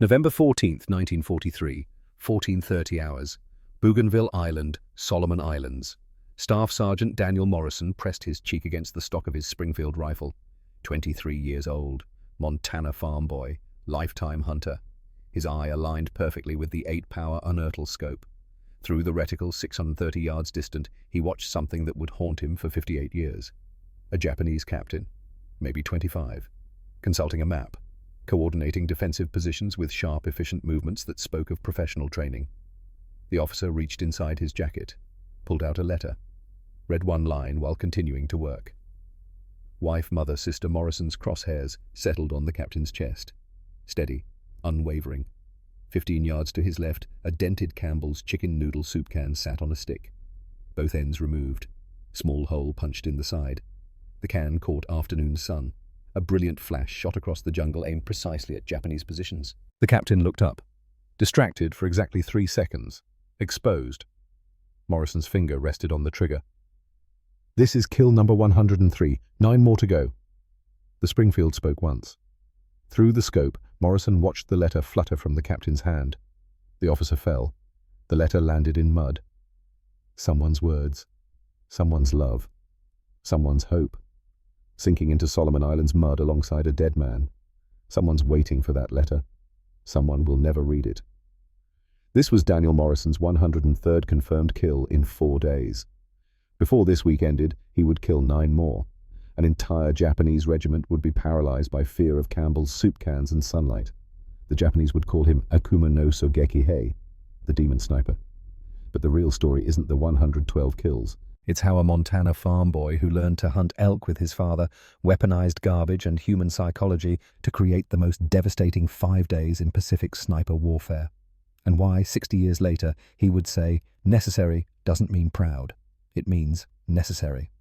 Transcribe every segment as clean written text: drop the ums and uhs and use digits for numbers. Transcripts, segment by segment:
November 14th, 1943, 14:30 hours, Bougainville Island, Solomon Islands. Staff Sergeant Daniel Morrison pressed his cheek against the stock of his Springfield rifle. 23 years old, Montana farm boy, lifetime hunter. His eye aligned perfectly with the 8-power unertl scope. Through the reticle 630 yards distant, he watched something that would haunt him for 58 years. A Japanese captain, maybe 25, consulting a map, coordinating defensive positions with sharp, efficient movements that spoke of professional training. The officer reached inside his jacket, pulled out a letter, read one line while continuing to work. Wife, mother, sister Morrison's crosshairs settled on the captain's chest. Steady, unwavering. 15 yards to his left, a dented Campbell's chicken noodle soup can sat on a stick. Both ends removed. Small hole punched in the side. The can caught afternoon sun. A brilliant flash shot across the jungle, aimed precisely at Japanese positions. The captain looked up, distracted for exactly 3 seconds. Exposed. Morrison's finger rested on the trigger. "This is kill number 103. 9 more to go." The Springfield spoke once. Through the scope, Morrison watched the letter flutter from the captain's hand. The officer fell. The letter landed in mud. Someone's words. Someone's love. Someone's hope. Sinking into Solomon Islands mud alongside a dead man. Someone's waiting for that letter. Someone will never read it. This was Daniel Morrison's 103rd confirmed kill in 4 days. Before this week ended, he would kill 9 more. An entire Japanese regiment would be paralyzed by fear of Campbell's soup cans and sunlight. The Japanese would call him Akuma no Sogeki Hei, the demon sniper. But the real story isn't the 112 kills. It's how a Montana farm boy who learned to hunt elk with his father weaponized garbage and human psychology to create the most devastating 5 days in Pacific sniper warfare. And why, 60 years later, he would say, necessary doesn't mean proud. It means necessary.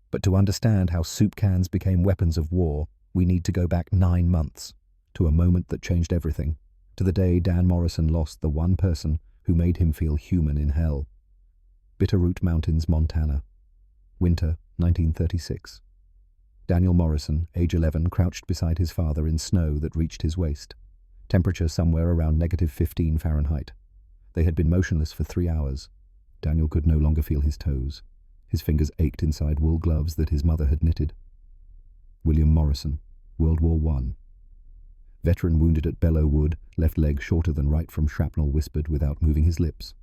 But to understand how soup cans became weapons of war, we need to go back 9 months, to a moment that changed everything, to the day Dan Morrison lost the one person who made him feel human in hell. Bitterroot Mountains, Montana. Winter, 1936. Daniel Morrison, age 11, crouched beside his father in snow that reached his waist. Temperature somewhere around -15 Fahrenheit. They had been motionless for 3 hours. Daniel could no longer feel his toes. His fingers ached inside wool gloves that his mother had knitted. William Morrison, World War I. Veteran wounded at Belleau Wood, left leg shorter than right from shrapnel, whispered without moving his lips.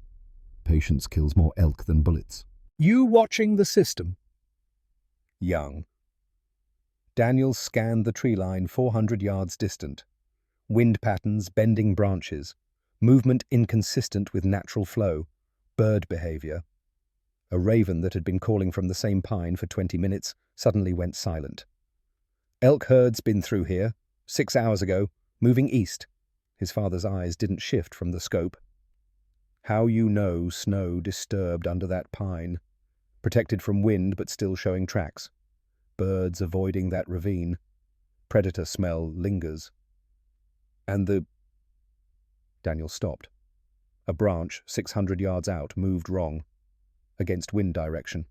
Patience kills more elk than bullets. You watching the system? Young. Daniel scanned the tree line 400 yards distant. Wind patterns, bending branches. Movement inconsistent with natural flow. Bird behavior. A raven that had been calling from the same pine for 20 minutes suddenly went silent. Elk herd's been through here, 6 hours ago, moving east. His father's eyes didn't shift from the scope. How you know snow disturbed under that pine, protected from wind but still showing tracks. Birds avoiding that ravine. Predator smell lingers. And the... Daniel stopped. A branch 600 yards out moved wrong. Against wind direction.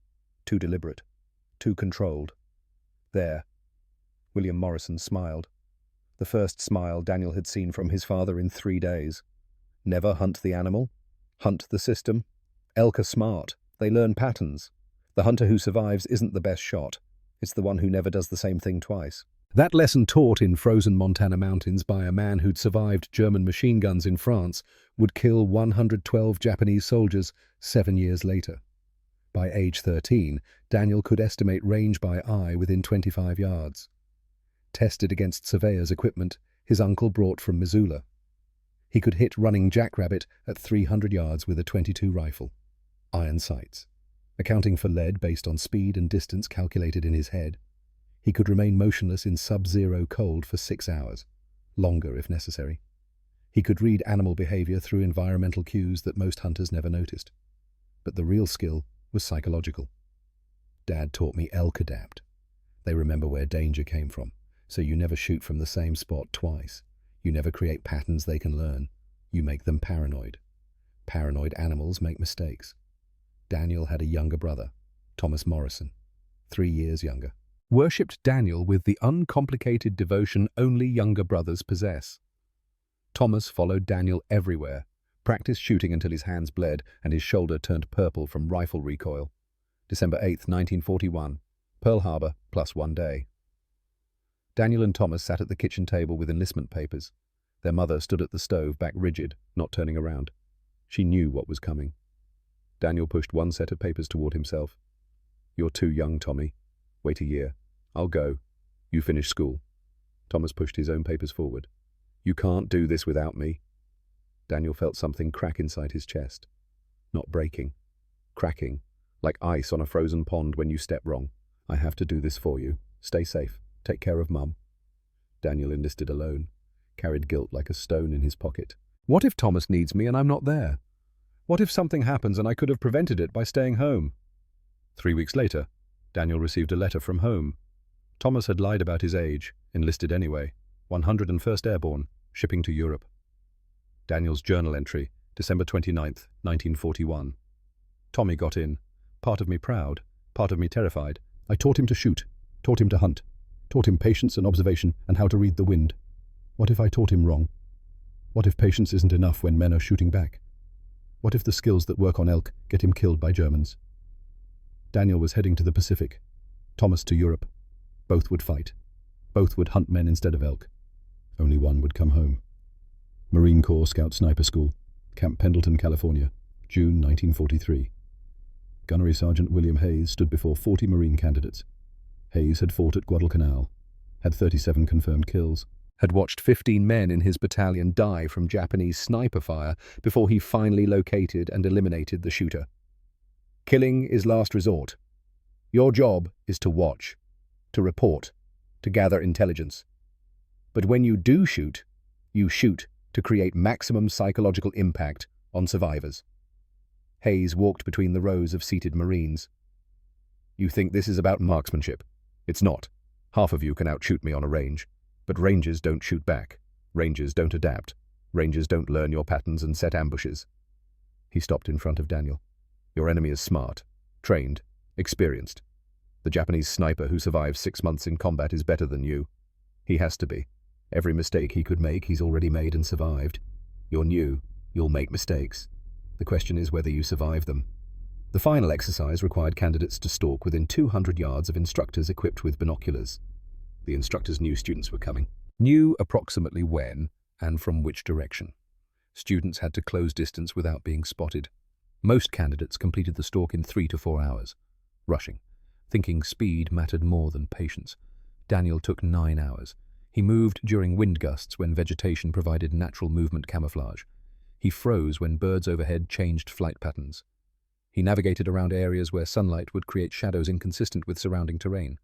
Too deliberate. Too controlled. There. William Morrison smiled. The first smile Daniel had seen from his father in 3 days. Never hunt the animal. Hunt the system. Elk are smart. They learn patterns. The hunter who survives isn't the best shot. It's the one who never does the same thing twice. That lesson taught in frozen Montana mountains by a man who'd survived German machine guns in France would kill 112 Japanese soldiers 7 years later. By age 13, Daniel could estimate range by eye within 25 yards. Tested against surveyor's equipment his uncle brought from Missoula. He could hit running jackrabbit at 300 yards with a .22 rifle. Iron sights. Accounting for lead based on speed and distance calculated in his head. He could remain motionless in sub-zero cold for 6 hours, longer if necessary. He could read animal behavior through environmental cues that most hunters never noticed. But the real skill was psychological. Dad taught me elk adapt. They remember where danger came from, so you never shoot from the same spot twice. You never create patterns they can learn. You make them paranoid. Paranoid animals make mistakes. Daniel had a younger brother, Thomas Morrison, 3 years younger. Worshipped Daniel with the uncomplicated devotion only younger brothers possess. Thomas followed Daniel everywhere, practiced shooting until his hands bled and his shoulder turned purple from rifle recoil. December 8, 1941, Pearl Harbor, plus 1 day. Daniel and Thomas sat at the kitchen table with enlistment papers. Their mother stood at the stove, back rigid, not turning around. She knew what was coming. Daniel pushed one set of papers toward himself. "You're too young, Tommy. Wait a year. I'll go. You finish school." Thomas pushed his own papers forward. "You can't do this without me." Daniel felt something crack inside his chest. Not breaking. Cracking, like ice on a frozen pond when you step wrong. "I have to do this for you. Stay safe. Take care of Mum." Daniel enlisted alone, carried guilt like a stone in his pocket. What if Thomas needs me and I'm not there? What if something happens and I could have prevented it by staying home? 3 weeks later, Daniel received a letter from home. Thomas had lied about his age, enlisted anyway, 101st Airborne, shipping to Europe. Daniel's journal entry, December 29th, 1941. "Tommy got in. Part of me proud, part of me terrified. I taught him to shoot, taught him to hunt, taught him patience and observation and how to read the wind. What if I taught him wrong? What if patience isn't enough when men are shooting back? What if the skills that work on elk get him killed by Germans?" Daniel was heading to the Pacific, Thomas to Europe. Both would fight. Both would hunt men instead of elk. Only one would come home. Marine Corps Scout Sniper School, Camp Pendleton, California, June 1943. Gunnery Sergeant William Hayes stood before 40 Marine candidates. Hayes had fought at Guadalcanal, had 37 confirmed kills, had watched 15 men in his battalion die from Japanese sniper fire before he finally located and eliminated the shooter. Killing is last resort. Your job is to watch, to report, to gather intelligence. But when you do shoot, you shoot to create maximum psychological impact on survivors. Hayes walked between the rows of seated Marines. "You think this is about marksmanship? It's not. Half of you can outshoot me on a range. But rangers don't shoot back. Rangers don't adapt. Rangers don't learn your patterns and set ambushes." He stopped in front of Daniel. "Your enemy is smart, trained, experienced. The Japanese sniper who survives 6 months in combat is better than you. He has to be. Every mistake he could make, he's already made and survived. You're new. You'll make mistakes. The question is whether you survive them." The final exercise required candidates to stalk within 200 yards of instructors equipped with binoculars. The instructors knew students were coming. Knew approximately when and from which direction. Students had to close distance without being spotted. Most candidates completed the stalk in 3 to 4 hours, rushing, thinking speed mattered more than patience. Daniel took 9 hours. He moved during wind gusts when vegetation provided natural movement camouflage. He froze when birds overhead changed flight patterns. He navigated around areas where sunlight would create shadows inconsistent with surrounding terrain.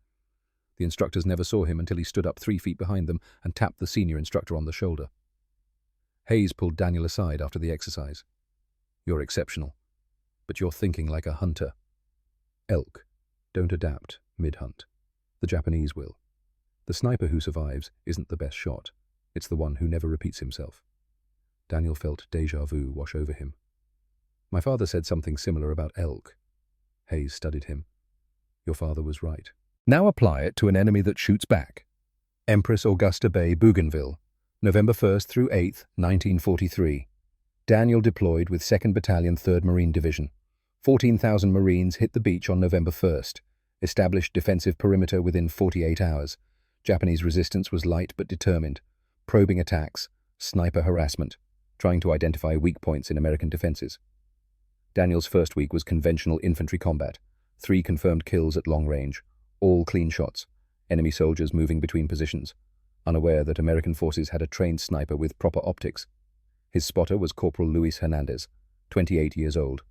The instructors never saw him until he stood up 3 feet behind them and tapped the senior instructor on the shoulder. Hayes pulled Daniel aside after the exercise. "You're exceptional, but you're thinking like a hunter. Elk don't adapt mid-hunt. The Japanese will. The sniper who survives isn't the best shot. It's the one who never repeats himself." Daniel felt déjà vu wash over him. "My father said something similar about elk." Hayes studied him. "Your father was right. Now apply it to an enemy that shoots back." Empress Augusta Bay, Bougainville, November 1st through 8th, 1943. Daniel deployed with 2nd Battalion, 3rd Marine Division. 14,000 Marines hit the beach on November 1st, established defensive perimeter within 48 hours. Japanese resistance was light but determined. Probing attacks, sniper harassment, trying to identify weak points in American defenses. Daniel's first week was conventional infantry combat. 3 confirmed kills at long range. All clean shots, enemy soldiers moving between positions, unaware that American forces had a trained sniper with proper optics. His spotter was Corporal Luis Hernandez, 28 years old,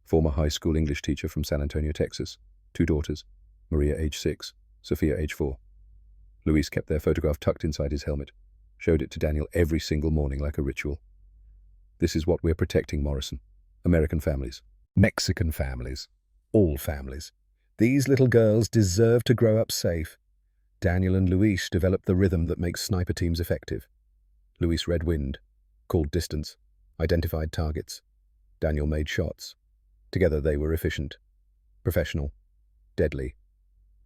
former high school English teacher from San Antonio, Texas. 2 daughters, Maria age 6, Sophia age 4. Luis kept their photograph tucked inside his helmet, showed it to Daniel every single morning like a ritual. "This is what we're protecting, Morrison. American families. Mexican families. All families. These little girls deserve to grow up safe." Daniel and Luis developed the rhythm that makes sniper teams effective. Luis read wind, called distance, identified targets. Daniel made shots. Together they were efficient, professional, deadly.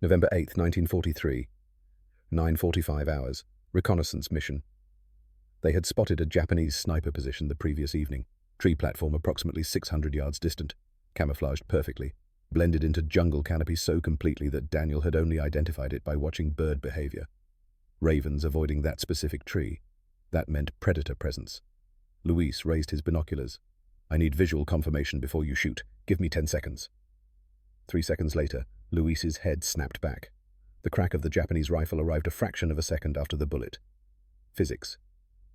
November 8th, 1943. 9:45 hours. Reconnaissance mission. They had spotted a Japanese sniper position the previous evening, tree platform approximately 600 yards distant, camouflaged perfectly, blended into jungle canopy so completely that Daniel had only identified it by watching bird behavior. Ravens avoiding that specific tree. That meant predator presence. Luis raised his binoculars. "I need visual confirmation before you shoot. Give me 10 seconds. 3 seconds later, Luis's head snapped back. The crack of the Japanese rifle arrived a fraction of a second after the bullet. Physics.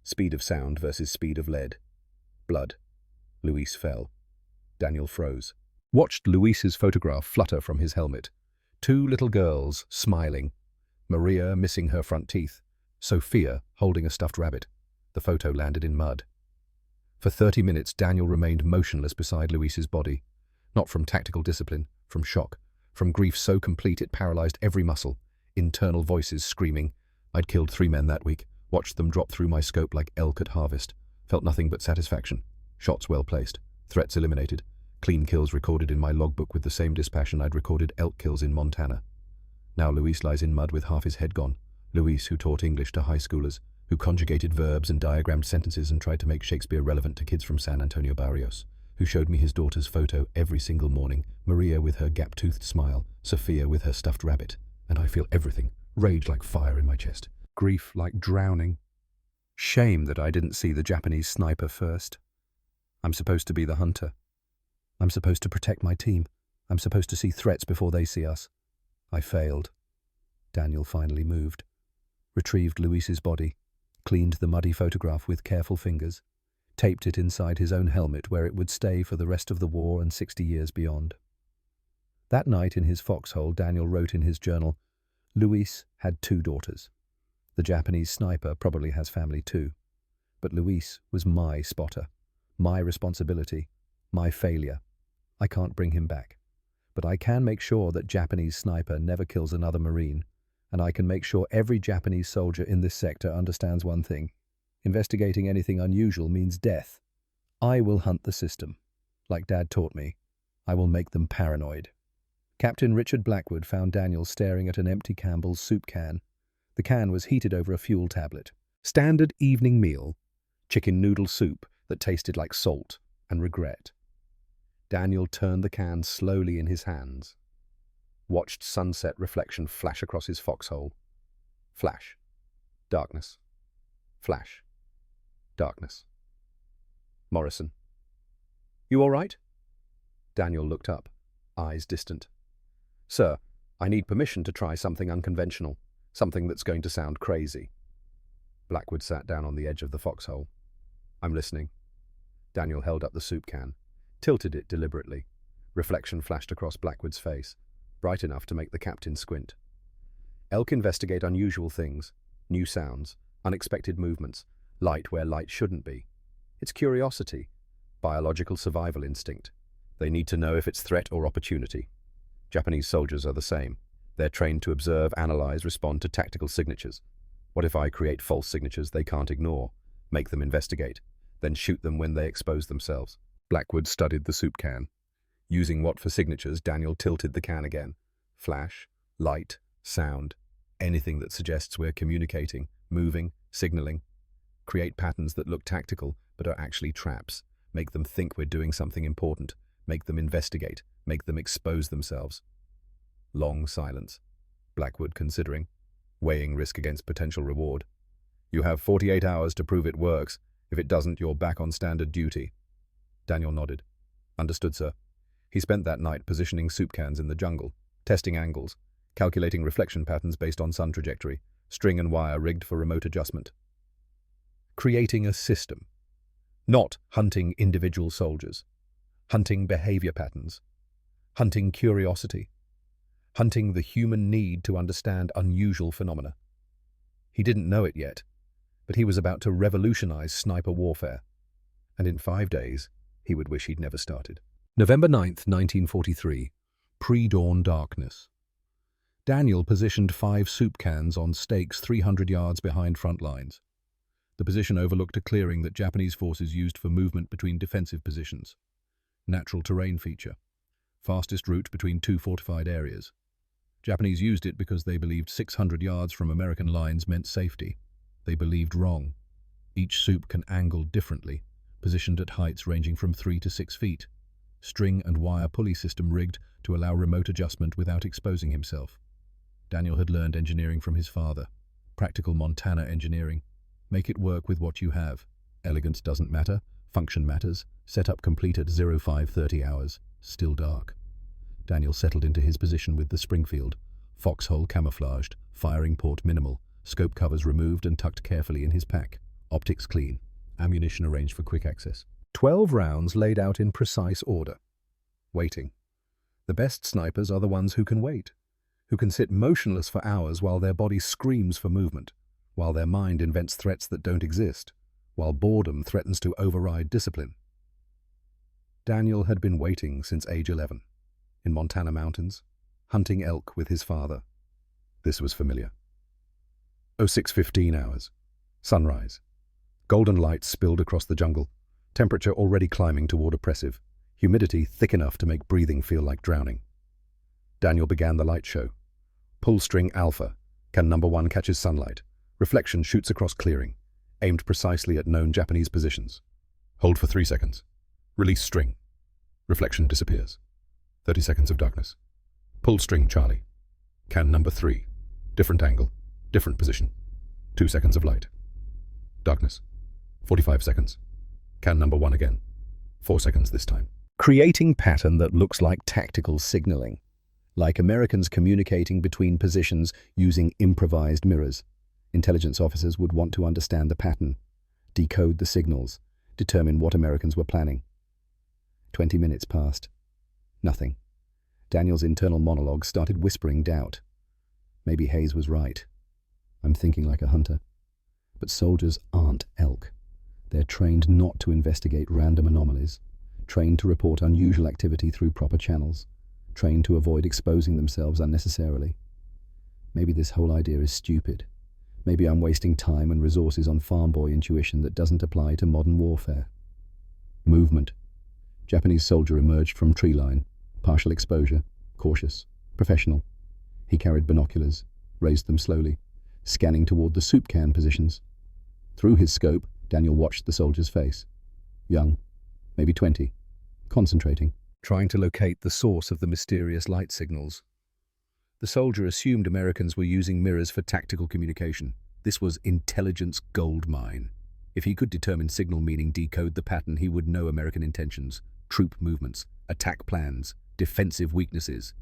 Speed of sound versus speed of lead. Blood. Luis fell. Daniel froze. Watched Luis's photograph flutter from his helmet. 2 little girls, smiling. Maria missing her front teeth. Sophia holding a stuffed rabbit. The photo landed in mud. For 30 minutes, Daniel remained motionless beside Luis's body. Not from tactical discipline, from shock, from grief so complete it paralyzed every muscle. Internal voices screaming. I'd killed 3 men that week, watched them drop through my scope like elk at harvest. Felt nothing but satisfaction. Shots well placed, threats eliminated, clean kills recorded in my logbook with the same dispassion I'd recorded elk kills in Montana. Now Luis lies in mud with half his head gone. Luis, who taught English to high schoolers, who conjugated verbs and diagrammed sentences and tried to make Shakespeare relevant to kids from San Antonio Barrios, who showed me his daughter's photo every single morning, Maria with her gap-toothed smile, Sophia with her stuffed rabbit, and I feel everything, rage like fire in my chest, grief like drowning. Shame that I didn't see the Japanese sniper first. I'm supposed to be the hunter. I'm supposed to protect my team. I'm supposed to see threats before they see us. I failed. Daniel finally moved, retrieved Luis's body, cleaned the muddy photograph with careful fingers, taped it inside his own helmet where it would stay for the rest of the war and 60 years beyond. That night in his foxhole, Daniel wrote in his journal, Luis had 2 daughters. The Japanese sniper probably has family too. But Luis was my spotter, my responsibility, my failure. I can't bring him back. But I can make sure that Japanese sniper never kills another Marine, and I can make sure every Japanese soldier in this sector understands one thing. Investigating anything unusual means death. I will hunt the system. Like Dad taught me, I will make them paranoid. Captain Richard Blackwood found Daniel staring at an empty Campbell's soup can. The can was heated over a fuel tablet. Standard evening meal, chicken noodle soup that tasted like salt and regret. Daniel turned the can slowly in his hands, watched sunset reflection flash across his foxhole. Flash. Darkness. Flash. Darkness. Morrison. You all right? Daniel looked up, eyes distant. Sir, I need permission to try something unconventional, something that's going to sound crazy. Blackwood sat down on the edge of the foxhole. I'm listening. Daniel held up the soup can, tilted it deliberately. Reflection flashed across Blackwood's face, bright enough to make the captain squint. Elk investigate unusual things, new sounds, unexpected movements, light where light shouldn't be. It's curiosity, biological survival instinct. They need to know if it's threat or opportunity. Japanese soldiers are the same. They're trained to observe, analyze, respond to tactical signatures. What if I create false signatures they can't ignore, make them investigate, then shoot them when they expose themselves? Blackwood studied the soup can. Using what for signatures, Daniel tilted the can again. Flash, light, sound, anything that suggests we're communicating, moving, signaling. Create patterns that look tactical but are actually traps. Make them think we're doing something important. Make them investigate. Make them expose themselves. Long silence. Blackwood considering, weighing risk against potential reward. You have 48 hours to prove it works. If it doesn't, you're back on standard duty. Daniel nodded. Understood, sir. He spent that night positioning soup cans in the jungle, testing angles, calculating reflection patterns based on sun trajectory, string and wire rigged for remote adjustment. Creating a system. Not hunting individual soldiers. Hunting behavior patterns. Hunting curiosity. Hunting the human need to understand unusual phenomena. He didn't know it yet, but he was about to revolutionize sniper warfare. And in 5 days, he would wish he'd never started. November 9th, 1943. Pre-dawn darkness. Daniel positioned 5 soup cans on stakes 300 yards behind front lines. The position overlooked a clearing that Japanese forces used for movement between defensive positions. Natural terrain feature. Fastest route between 2 fortified areas. Japanese used it because they believed 600 yards from American lines meant safety. They believed wrong. Each soup can angle differently, positioned at heights ranging from 3 to 6 feet. String and wire pulley system rigged to allow remote adjustment without exposing himself. Daniel had learned engineering from his father. Practical Montana engineering. Make it work with what you have. Elegance doesn't matter, function matters. Setup complete at 0530 hours. Still dark. Daniel settled into his position with the Springfield. Foxhole camouflaged, firing port minimal, scope covers removed and tucked carefully in his pack. Optics clean. Ammunition arranged for quick access. 12 rounds laid out in precise order. Waiting. The best snipers are the ones who can wait, who can sit motionless for hours while their body screams for movement, while their mind invents threats that don't exist, while boredom threatens to override discipline. Daniel had been waiting since age 11, in Montana mountains, hunting elk with his father. This was familiar. 0615 hours. Sunrise. Golden light spilled across the jungle, temperature already climbing toward oppressive, humidity thick enough to make breathing feel like drowning. Daniel began the light show. Pull string alpha. Can number 1 catches sunlight. Reflection shoots across clearing, aimed precisely at known Japanese positions. Hold for 3 seconds. Release string. Reflection disappears. 30 seconds of darkness. Pull string Charlie. Can number 3. Different angle, different position. 2 seconds of light. Darkness. 45 seconds. Can number 1 again. 4 seconds this time. Creating pattern that looks like tactical signaling, like Americans communicating between positions using improvised mirrors. Intelligence officers would want to understand the pattern, decode the signals, determine what Americans were planning. 20 minutes passed. Nothing. Daniel's internal monologue started whispering doubt. Maybe Hayes was right. I'm thinking like a hunter. But soldiers aren't elk. They're trained not to investigate random anomalies, trained to report unusual activity through proper channels, trained to avoid exposing themselves unnecessarily. Maybe this whole idea is stupid. Maybe I'm wasting time and resources on farm boy intuition that doesn't apply to modern warfare. Movement. Japanese soldier emerged from tree line, partial exposure, cautious, professional. He carried binoculars, raised them slowly, scanning toward the soup can positions. Through his scope, Daniel watched the soldier's face. Young, maybe 20, concentrating, trying to locate the source of the mysterious light signals. The soldier assumed Americans were using mirrors for tactical communication. This was intelligence gold mine. If he could determine signal meaning, decode the pattern, he would know American intentions, troop movements, attack plans, defensive weaknesses.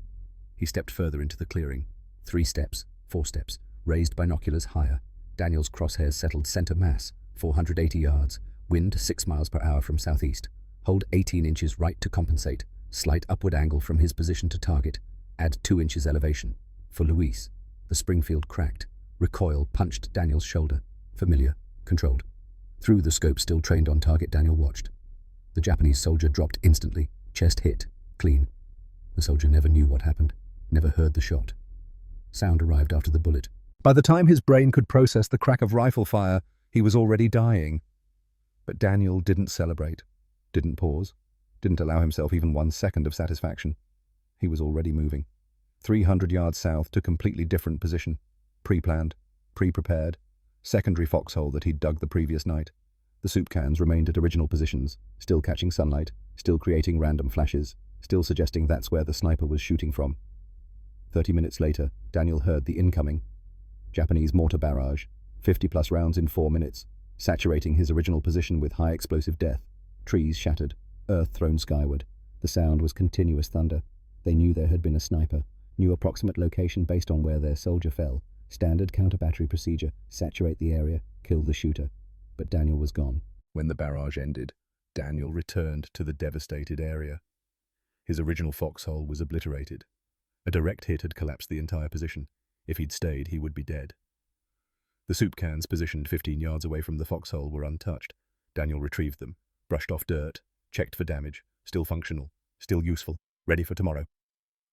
He stepped further into the clearing. 3 steps, 4 steps, raised binoculars higher. Daniel's crosshairs settled center mass, 480 yards, wind 6 miles per hour from southeast. Hold 18 inches right to compensate, slight upward angle from his position to target, add 2 inches elevation. For Luis, the Springfield cracked, recoil punched Daniel's shoulder, familiar, controlled. Through the scope still trained on target, Daniel watched. The Japanese soldier dropped instantly, chest hit, clean. The soldier never knew what happened, never heard the shot. Sound arrived after the bullet. By the time his brain could process the crack of rifle fire, he was already dying. But Daniel didn't celebrate, didn't pause, didn't allow himself even 1 second of satisfaction. He was already moving. 300 yards south to completely different position. Pre-planned, pre-prepared, secondary foxhole that he'd dug the previous night. The soup cans remained at original positions, still catching sunlight, still creating random flashes, still suggesting that's where the sniper was shooting from. 30 minutes later, Daniel heard the incoming. Japanese mortar barrage, 50-plus rounds in 4 minutes, saturating his original position with high explosive death. Trees shattered, earth thrown skyward. The sound was continuous thunder. They knew there had been a sniper, knew approximate location based on where their soldier fell. Standard counter-battery procedure, saturate the area, kill the shooter. But Daniel was gone. When the barrage ended, Daniel returned to the devastated area. His original foxhole was obliterated. A direct hit had collapsed the entire position. If he'd stayed, he would be dead. The soup cans positioned 15 yards away from the foxhole were untouched. Daniel retrieved them, brushed off dirt, checked for damage, still functional, still useful, ready for tomorrow.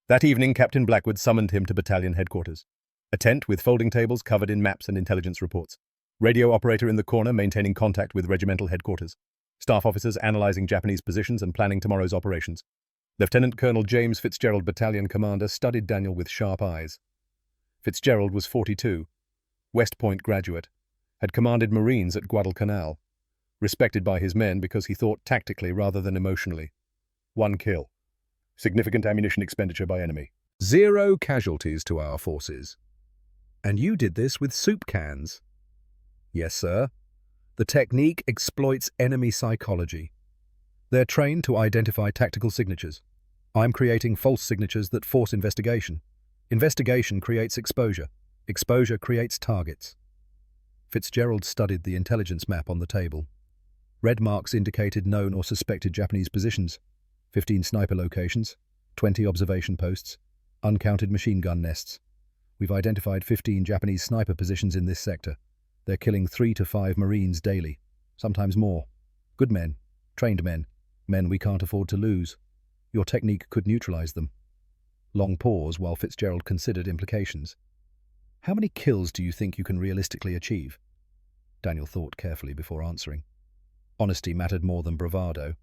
That evening, Captain Blackwood summoned him to battalion headquarters. A tent with folding tables covered in maps and intelligence reports. Radio operator in the corner maintaining contact with regimental headquarters. Staff officers analyzing Japanese positions and planning tomorrow's operations. Lieutenant Colonel James Fitzgerald, battalion commander, studied Daniel with sharp eyes. Fitzgerald was 42, West Point graduate, had commanded Marines at Guadalcanal, respected by his men because he thought tactically rather than emotionally. 1 kill. Significant ammunition expenditure by enemy. 0 casualties to our forces. And you did this with soup cans? Yes, sir. The technique exploits enemy psychology. They're trained to identify tactical signatures. I'm creating false signatures that force investigation. Investigation creates exposure. Exposure creates targets. Fitzgerald studied the intelligence map on the table. Red marks indicated known or suspected Japanese positions, 15 sniper locations, 20 observation posts, uncounted machine gun nests. We've identified 15 Japanese sniper positions in this sector. They're killing 3 to 5 Marines daily, sometimes more. Good men, trained men, men we can't afford to lose. Your technique could neutralize them. Long pause while Fitzgerald considered implications. How many kills do you think you can realistically achieve? Daniel thought carefully before answering. Honesty mattered more than bravado.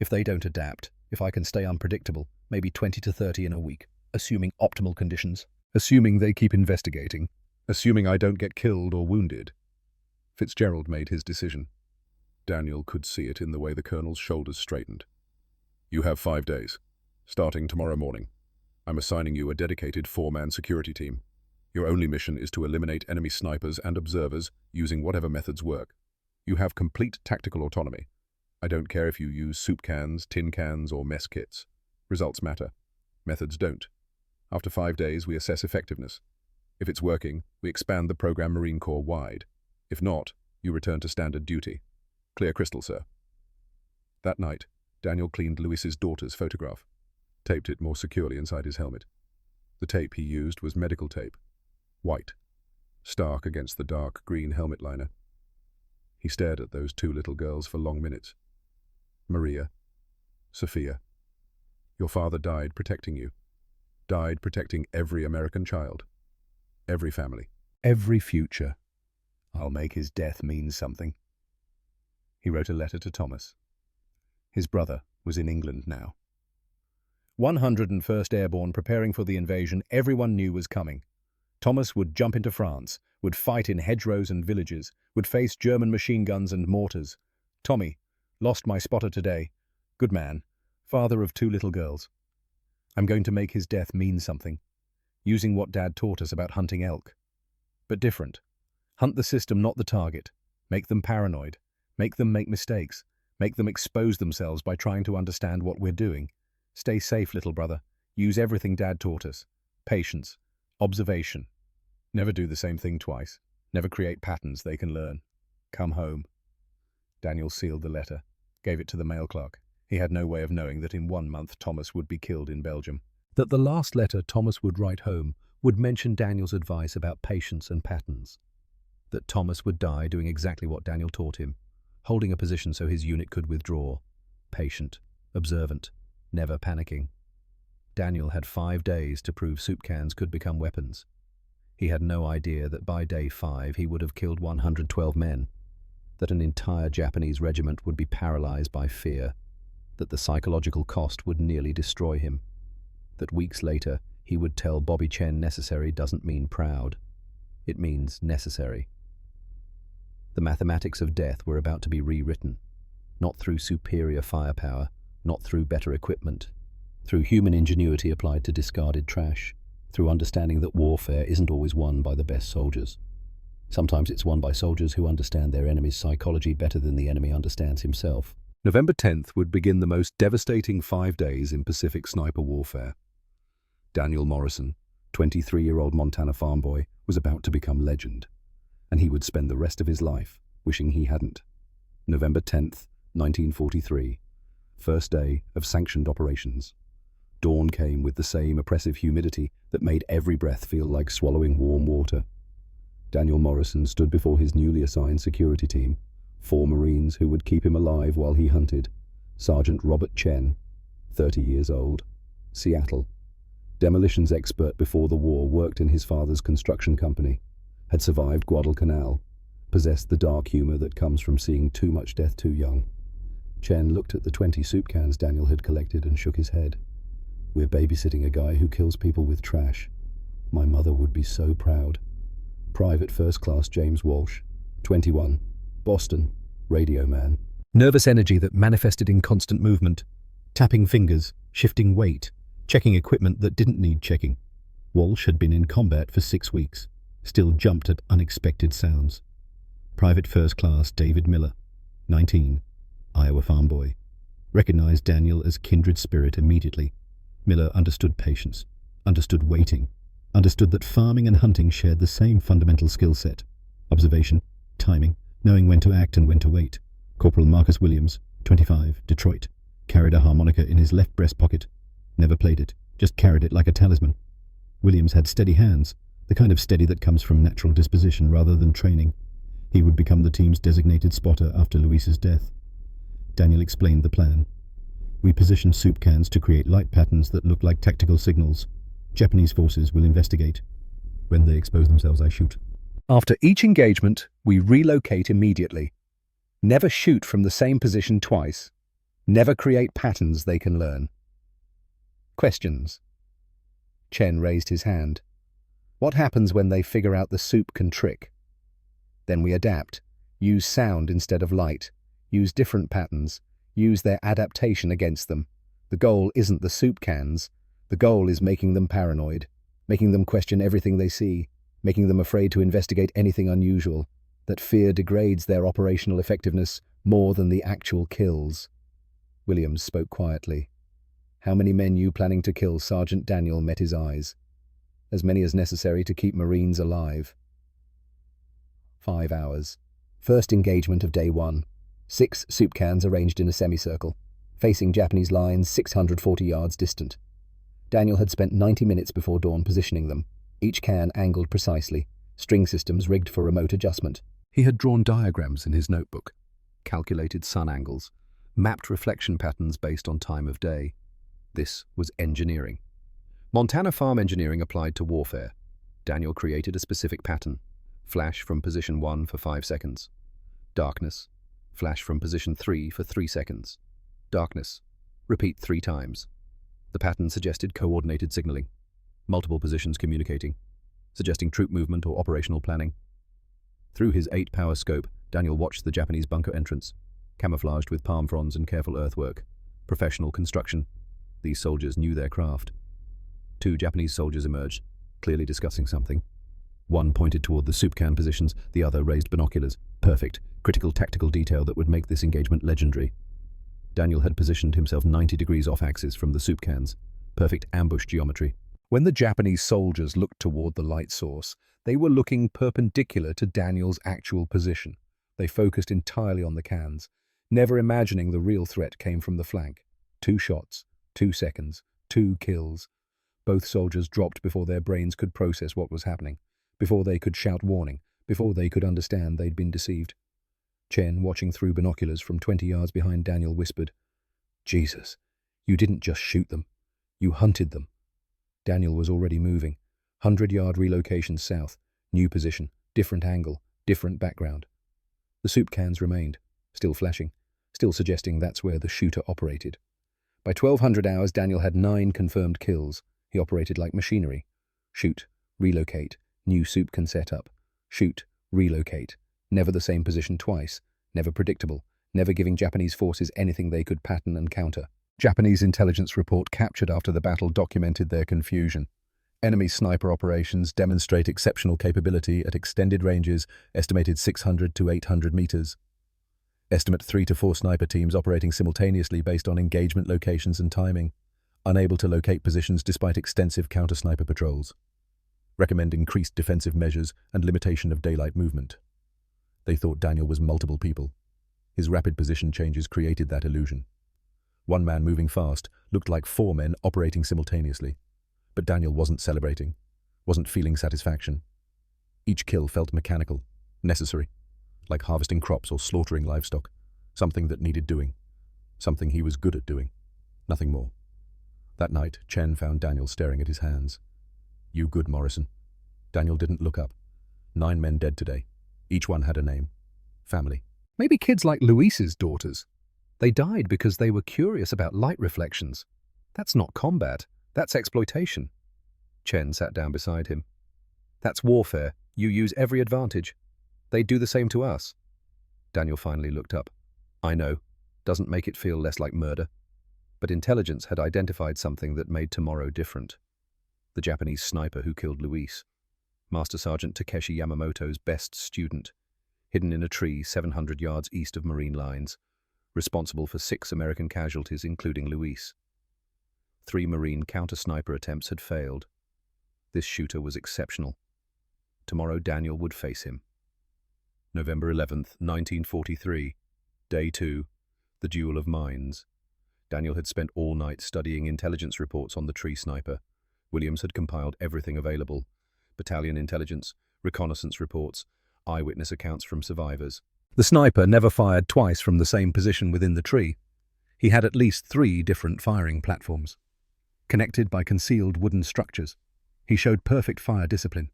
If they don't adapt, if I can stay unpredictable, maybe 20 to 30 in a week, assuming optimal conditions. Assuming they keep investigating. Assuming I don't get killed or wounded. Fitzgerald made his decision. Daniel could see it in the way the colonel's shoulders straightened. You have 5 days, starting tomorrow morning. I'm assigning you a dedicated 4-man security team. Your only mission is to eliminate enemy snipers and observers using whatever methods work. You have complete tactical autonomy. I don't care if you use soup cans, tin cans, or mess kits. Results matter. Methods don't. After 5 days, we assess effectiveness. If it's working, we expand the program Marine Corps wide. If not, you return to standard duty. Clear crystal, sir. That night, Daniel cleaned Louis's daughter's photograph, taped it more securely inside his helmet. The tape he used was medical tape, white, stark against the dark green helmet liner. He stared at those 2 little girls for long minutes. Maria, Sophia, your father died protecting you. Died protecting every American child. Every family. Every future. I'll make his death mean something. He wrote a letter to Thomas. His brother was in England now. 101st Airborne preparing for the invasion everyone knew was coming. Thomas would jump into France, would fight in hedgerows and villages, would face German machine guns and mortars. Tommy, lost my spotter today. Good man, father of 2 little girls. I'm going to make his death mean something, using what Dad taught us about hunting elk. But different. Hunt the system, not the target. Make them paranoid. Make them make mistakes. Make them expose themselves by trying to understand what we're doing. Stay safe, little brother. Use everything Dad taught us. Patience. Observation. Never do the same thing twice. Never create patterns they can learn. Come home. Daniel sealed the letter, gave it to the mail clerk. He had no way of knowing that in 1 month Thomas would be killed in Belgium. That the last letter Thomas would write home would mention Daniel's advice about patience and patterns. That Thomas would die doing exactly what Daniel taught him, holding a position so his unit could withdraw. Patient, observant, never panicking. Daniel had 5 days to prove soup cans could become weapons. He had no idea that by day 5 he would have killed 112 men, that an entire Japanese regiment would be paralyzed by fear, that the psychological cost would nearly destroy him, that weeks later he would tell Bobby Chen necessary doesn't mean proud. It means necessary. The mathematics of death were about to be rewritten, not through superior firepower, not through better equipment, through human ingenuity applied to discarded trash, through understanding that warfare isn't always won by the best soldiers. Sometimes it's won by soldiers who understand their enemy's psychology better than the enemy understands himself. November 10th would begin the most devastating 5 days in Pacific sniper warfare. Daniel Morrison, 23-year-old Montana farm boy, was about to become legend, and he would spend the rest of his life wishing he hadn't. November 10th, 1943, first day of sanctioned operations. Dawn came with the same oppressive humidity that made every breath feel like swallowing warm water. Daniel Morrison stood before his newly assigned security team, 4 Marines who would keep him alive while he hunted. Sergeant Robert Chen, 30 years old, Seattle. Demolitions expert before the war, worked in his father's construction company, had survived Guadalcanal, possessed the dark humor that comes from seeing too much death too young. Chen looked at the 20 soup cans Daniel had collected and shook his head. We're babysitting a guy who kills people with trash. My mother would be so proud. Private First Class James Walsh, 21. Boston. Radio man. Nervous energy that manifested in constant movement. Tapping fingers, shifting weight, checking equipment that didn't need checking. Walsh had been in combat for 6 weeks, still jumped at unexpected sounds. Private First Class David Miller, 19, Iowa farm boy. Recognized Daniel as kindred spirit immediately. Miller understood patience, understood waiting, understood that farming and hunting shared the same fundamental skill set. Observation, timing, knowing when to act and when to wait. Corporal Marcus Williams, 25, Detroit. Carried a harmonica in his left breast pocket. Never played it, just carried it like a talisman. Williams had steady hands, the kind of steady that comes from natural disposition rather than training. He would become the team's designated spotter after Luis's death. Daniel explained the plan. We positioned soup cans to create light patterns that look like tactical signals. Japanese forces will investigate. When they expose themselves, I shoot. After each engagement, we relocate immediately. Never shoot from the same position twice. Never create patterns they can learn. Questions. Chen raised his hand. What happens when they figure out the soup can trick? Then we adapt. Use sound instead of light. Use different patterns. Use their adaptation against them. The goal isn't the soup cans. The goal is making them paranoid, making them question everything they see, making them afraid to investigate anything unusual. That fear degrades their operational effectiveness more than the actual kills. Williams spoke quietly. How many men you planning to kill? Sergeant Daniel met his eyes. As many as necessary to keep Marines alive. 5 hours. First engagement of day 1. 6 soup cans arranged in a semicircle, facing Japanese lines 640 yards distant. Daniel had spent 90 minutes before dawn positioning them, each can angled precisely, string systems rigged for remote adjustment. He had drawn diagrams in his notebook, calculated sun angles, mapped reflection patterns based on time of day. This was engineering. Montana farm engineering applied to warfare. Daniel created a specific pattern. Flash from position 1 for 5 seconds. Darkness. Flash from position 3 for 3 seconds. Darkness. Repeat 3 times. The pattern suggested coordinated signaling. Multiple positions communicating, suggesting troop movement or operational planning. Through his 8-power scope, Daniel watched the Japanese bunker entrance, camouflaged with palm fronds and careful earthwork. Professional construction. These soldiers knew their craft. 2 Japanese soldiers emerged, clearly discussing something. One pointed toward the soup can positions, the other raised binoculars. Perfect, critical tactical detail that would make this engagement legendary. Daniel had positioned himself 90 degrees off-axis from the soup cans. Perfect ambush geometry. When the Japanese soldiers looked toward the light source, they were looking perpendicular to Daniel's actual position. They focused entirely on the cans, never imagining the real threat came from the flank. 2 shots, 2 seconds, 2 kills. Both soldiers dropped before their brains could process what was happening, before they could shout warning, before they could understand they'd been deceived. Chen, watching through binoculars from 20 yards behind Daniel, whispered, "Jesus, you didn't just shoot them. You hunted them." Daniel was already moving. 100-yard relocation south, new position, different angle, different background. The soup cans remained, still flashing, still suggesting that's where the shooter operated. By 1200 hours, Daniel had 9 confirmed kills. He operated like machinery. Shoot, relocate, new soup can set up. Shoot, relocate. Never the same position twice, never predictable, never giving Japanese forces anything they could pattern and counter. Japanese intelligence report captured after the battle documented their confusion. Enemy sniper operations demonstrate exceptional capability at extended ranges, estimated 600 to 800 meters. Estimate 3 to 4 sniper teams operating simultaneously based on engagement locations and timing, unable to locate positions despite extensive counter-sniper patrols. Recommend increased defensive measures and limitation of daylight movement. They thought Daniel was multiple people. His rapid position changes created that illusion. One man moving fast looked like 4 men operating simultaneously. But Daniel wasn't celebrating, wasn't feeling satisfaction. Each kill felt mechanical, necessary, like harvesting crops or slaughtering livestock, something that needed doing, something he was good at doing, nothing more. That night, Chen found Daniel staring at his hands. "You good, Morrison?" Daniel didn't look up. 9 men dead today. Each one had a name. Family. Maybe kids like Luis's daughters. They died because they were curious about light reflections. That's not combat. That's exploitation. Chen sat down beside him. That's warfare. You use every advantage. They'd do the same to us. Daniel finally looked up. I know. Doesn't make it feel less like murder. But intelligence had identified something that made tomorrow different. The Japanese sniper who killed Luis. Master Sergeant Takeshi Yamamoto's best student, hidden in a tree 700 yards east of Marine lines, responsible for 6 American casualties, including Luis. 3 Marine counter-sniper attempts had failed. This shooter was exceptional. Tomorrow Daniel would face him. November 11th, 1943. Day 2. The Duel of Minds. Daniel had spent all night studying intelligence reports on the tree sniper. Williams had compiled everything available: battalion intelligence, reconnaissance reports, eyewitness accounts from survivors. The sniper never fired twice from the same position within the tree. He had at least 3 different firing platforms, connected by concealed wooden structures. He showed perfect fire discipline,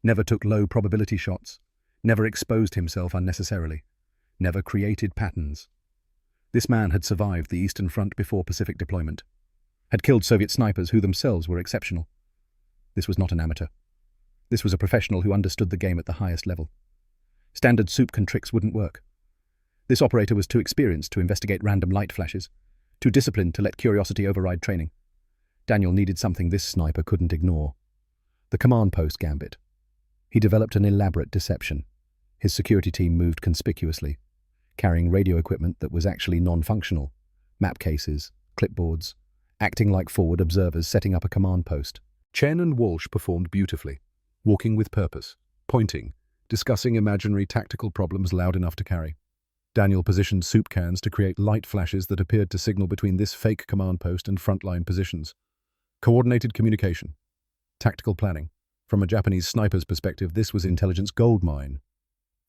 never took low-probability shots, never exposed himself unnecessarily, never created patterns. This man had survived the Eastern Front before Pacific deployment, had killed Soviet snipers who themselves were exceptional. This was not an amateur. This was a professional who understood the game at the highest level. Standard Supkan tricks wouldn't work. This operator was too experienced to investigate random light flashes, too disciplined to let curiosity override training. Daniel needed something this sniper couldn't ignore: the command post gambit. He developed an elaborate deception. His security team moved conspicuously, carrying radio equipment that was actually non-functional, map cases, clipboards, acting like forward observers setting up a command post. Chen and Walsh performed beautifully, walking with purpose, pointing, discussing imaginary tactical problems loud enough to carry. Daniel positioned soup cans to create light flashes that appeared to signal between this fake command post and frontline positions. Coordinated communication. Tactical planning. From a Japanese sniper's perspective, this was intelligence goldmine.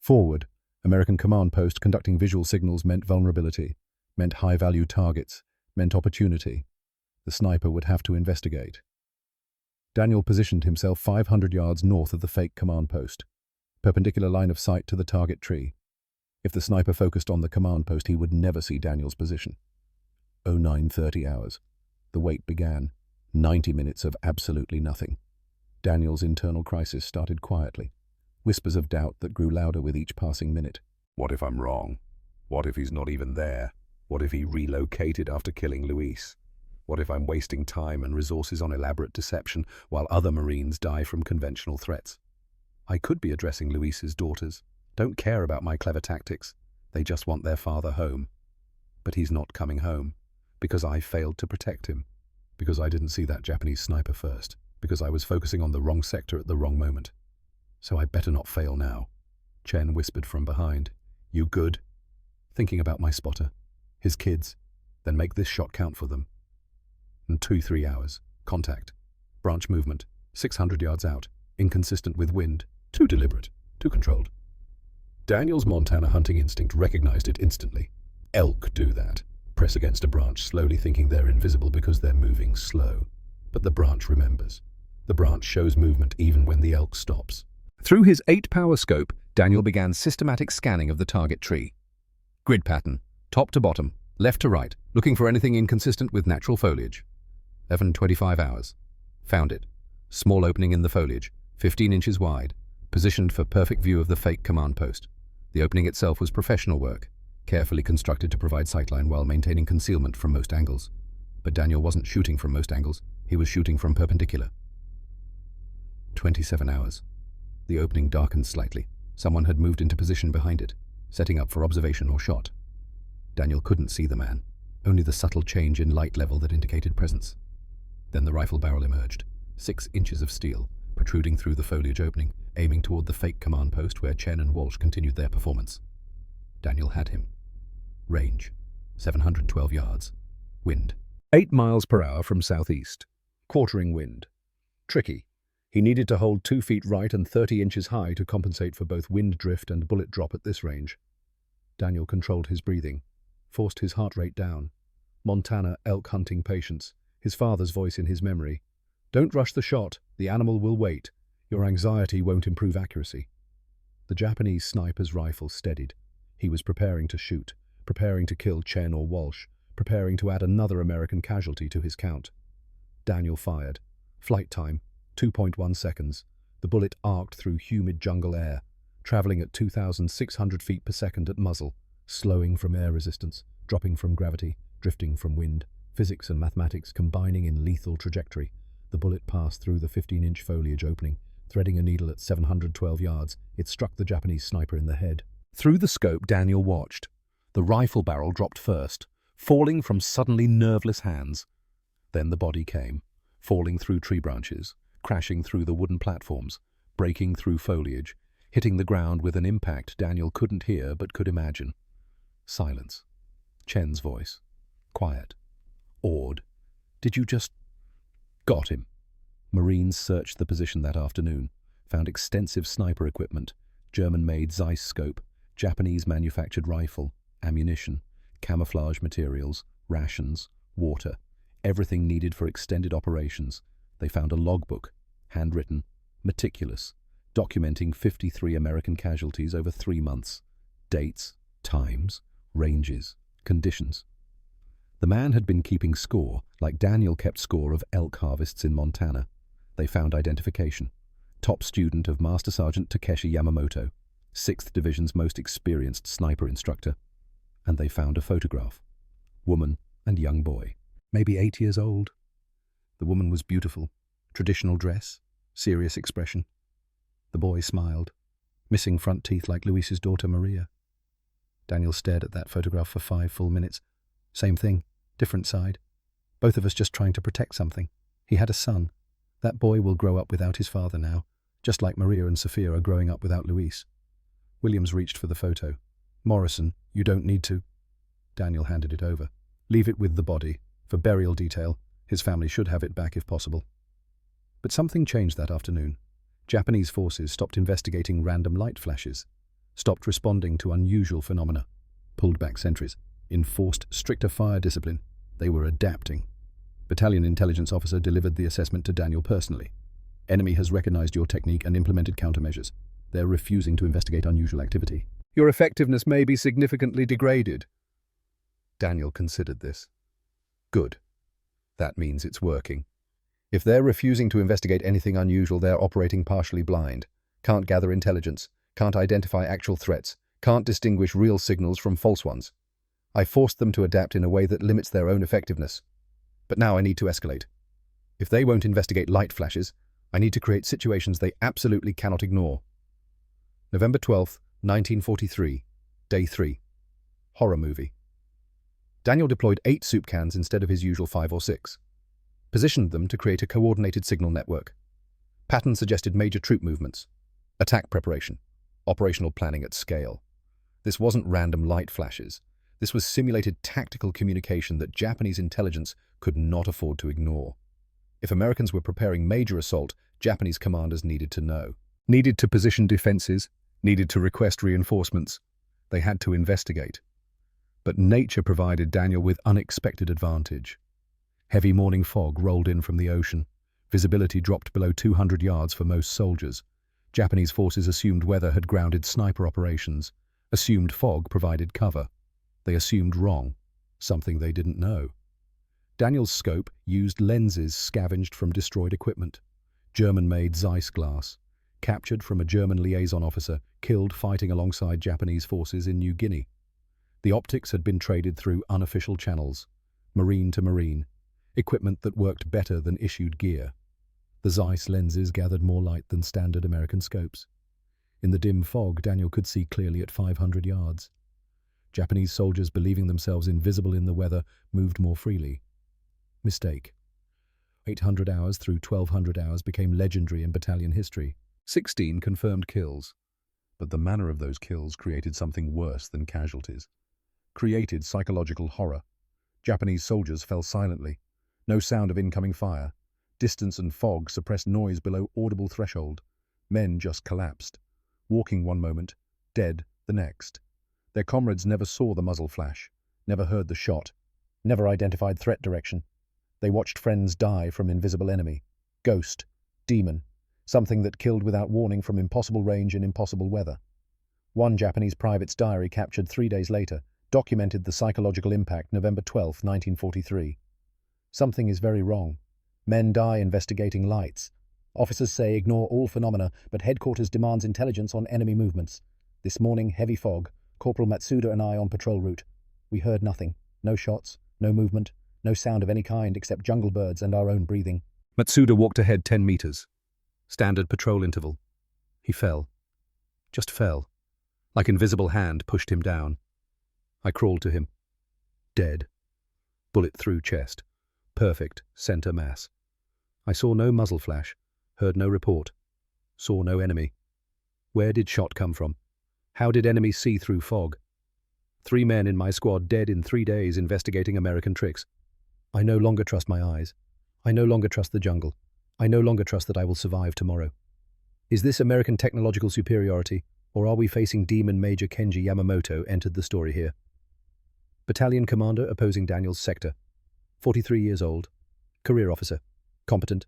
Forward, American command post conducting visual signals meant vulnerability, meant high-value targets, meant opportunity. The sniper would have to investigate. Daniel positioned himself 500 yards north of the fake command post, perpendicular line of sight to the target tree. If the sniper focused on the command post, he would never see Daniel's position. 09:30 hours. The wait began. 90 minutes of absolutely nothing. Daniel's internal crisis started quietly, whispers of doubt that grew louder with each passing minute. What if I'm wrong? What if he's not even there? What if he relocated after killing Luis? What if I'm wasting time and resources on elaborate deception while other Marines die from conventional threats? I could be addressing Luis's daughters. Don't care about my clever tactics. They just want their father home. But he's not coming home, because I failed to protect him, because I didn't see that Japanese sniper first, because I was focusing on the wrong sector at the wrong moment. So I better not fail now. Chen whispered from behind. You good? Thinking about my spotter. His kids. Then make this shot count for them. In 2-3 hours. Contact. Branch movement. 600 yards out. Inconsistent with wind. Too deliberate. Too controlled. Daniel's Montana hunting instinct recognized it instantly. Elk do that. Press against a branch, slowly thinking they're invisible because they're moving slow. But the branch remembers. The branch shows movement even when the elk stops. Through his 8-power scope, Daniel began systematic scanning of the target tree. Grid pattern, top to bottom, left to right, looking for anything inconsistent with natural foliage. 11:25 hours. Found it. Small opening in the foliage, 15 inches wide, positioned for perfect view of the fake command post. The opening itself was professional work, carefully constructed to provide sightline while maintaining concealment from most angles. But Daniel wasn't shooting from most angles, he was shooting from perpendicular. 27 hours. The opening darkened slightly. Someone had moved into position behind it, setting up for observation or shot. Daniel couldn't see the man, only the subtle change in light level that indicated presence. Then the rifle barrel emerged, 6 inches of steel, protruding through the foliage opening, aiming toward the fake command post where Chen and Walsh continued their performance. Daniel had him. Range, 712 yards. Wind, 8 miles per hour from southeast. Quartering wind. Tricky. He needed to hold 2 feet right and 30 inches high to compensate for both wind drift and bullet drop at this range. Daniel controlled his breathing, forced his heart rate down. Montana elk hunting patience, his father's voice in his memory. Don't rush the shot, the animal will wait. Your anxiety won't improve accuracy. The Japanese sniper's rifle steadied. He was preparing to shoot, preparing to kill Chen or Walsh, preparing to add another American casualty to his count. Daniel fired. Flight time, 2.1 seconds. The bullet arced through humid jungle air. traveling at 2,600 feet per second at muzzle, slowing from air resistance, dropping from gravity, drifting from wind, physics and mathematics combining in lethal trajectory. The bullet passed through the 15-inch foliage opening, threading a needle at 712 yards. It struck the Japanese sniper in the head. Through the scope, Daniel watched. The rifle barrel dropped first, falling from suddenly nerveless hands. Then the body came, falling through tree branches, crashing through the wooden platforms, breaking through foliage, hitting the ground with an impact Daniel couldn't hear but could imagine. Silence. Chen's voice. Quiet. Awed. Did you just... Got him. Marines searched the position that afternoon, found extensive sniper equipment, German-made Zeiss scope, Japanese-manufactured rifle, ammunition, camouflage materials, rations, water, everything needed for extended operations. They found a logbook, handwritten, meticulous, documenting 53 American casualties over 3 months. Dates, times, ranges, conditions. The man had been keeping score, like Daniel kept score of elk harvests in Montana. They found identification. Top student of Master Sergeant Takeshi Yamamoto, 6th Division's most experienced sniper instructor. And they found a photograph. Woman and young boy. Maybe 8 years old. The woman was beautiful. Traditional dress, serious expression. The boy smiled, missing front teeth like Luis's daughter Maria. Daniel stared at that photograph for 5 full minutes. Same thing, different side. Both of us just trying to protect something. He had a son. That boy will grow up without his father now, just like Maria and Sophia are growing up without Luis. Williams reached for the photo. Morrison, you don't need to. Daniel handed it over. Leave it with the body. For burial detail, his family should have it back if possible. But something changed that afternoon. Japanese forces stopped investigating random light flashes, stopped responding to unusual phenomena, pulled back sentries, enforced stricter fire discipline. They were adapting. Battalion intelligence officer delivered the assessment to Daniel personally. Enemy has recognized your technique and implemented countermeasures. They're refusing to investigate unusual activity. Your effectiveness may be significantly degraded. Daniel considered this. Good. That means it's working. If they're refusing to investigate anything unusual, they're operating partially blind, can't gather intelligence, can't identify actual threats, can't distinguish real signals from false ones. I forced them to adapt in a way that limits their own effectiveness. But now I need to escalate. If they won't investigate light flashes, I need to create situations they absolutely cannot ignore. November 12th, 1943, Day 3. Horror movie. Daniel deployed 8 soup cans instead of his usual 5 or 6. Positioned them to create a coordinated signal network. Pattern suggested major troop movements. Attack preparation. Operational planning at scale. This wasn't random light flashes. This was simulated tactical communication that Japanese intelligence could not afford to ignore. If Americans were preparing major assault, Japanese commanders needed to know. Needed to position defenses, needed to request reinforcements. They had to investigate. But nature provided Daniel with unexpected advantage. Heavy morning fog rolled in from the ocean. Visibility dropped below 200 yards for most soldiers. Japanese forces assumed weather had grounded sniper operations. Assumed fog provided cover. They assumed wrong, something they didn't know. Daniel's scope used lenses scavenged from destroyed equipment. German-made Zeiss glass, captured from a German liaison officer killed fighting alongside Japanese forces in New Guinea. The optics had been traded through unofficial channels, marine to marine, equipment that worked better than issued gear. The Zeiss lenses gathered more light than standard American scopes. In the dim fog, Daniel could see clearly at 500 yards. Japanese soldiers, believing themselves invisible in the weather, moved more freely. Mistake. 800 hours through 1200 hours became legendary in battalion history. 16 confirmed kills. But the manner of those kills created something worse than casualties. Created psychological horror. Japanese soldiers fell silently. No sound of incoming fire. Distance and fog suppressed noise below audible threshold. Men just collapsed. Walking one moment, dead the next. Their comrades never saw the muzzle flash, never heard the shot, never identified threat direction. They watched friends die from invisible enemy. Ghost. Demon. Something that killed without warning from impossible range in impossible weather. One Japanese private's diary, captured 3 days later, documented the psychological impact. November 12, 1943. Something is very wrong. Men die investigating lights. Officers say ignore all phenomena, but headquarters demands intelligence on enemy movements. This morning, heavy fog. Corporal Matsuda and I on patrol route. We heard nothing. No shots, no movement, no sound of any kind except jungle birds and our own breathing. Matsuda walked ahead 10 meters. Standard patrol interval. He fell. Just fell. Like invisible hand pushed him down. I crawled to him. Dead. Bullet through chest. Perfect center mass. I saw no muzzle flash. Heard no report. Saw no enemy. Where did shot come from? How did enemies see through fog? 3 men in my squad dead in 3 days investigating American tricks. I no longer trust my eyes. I no longer trust the jungle. I no longer trust that I will survive tomorrow. Is this American technological superiority, or are we facing Demon Major Kenji Yamamoto entered the story here? Battalion Commander opposing Daniel's sector. 43 years old. Career officer. Competent.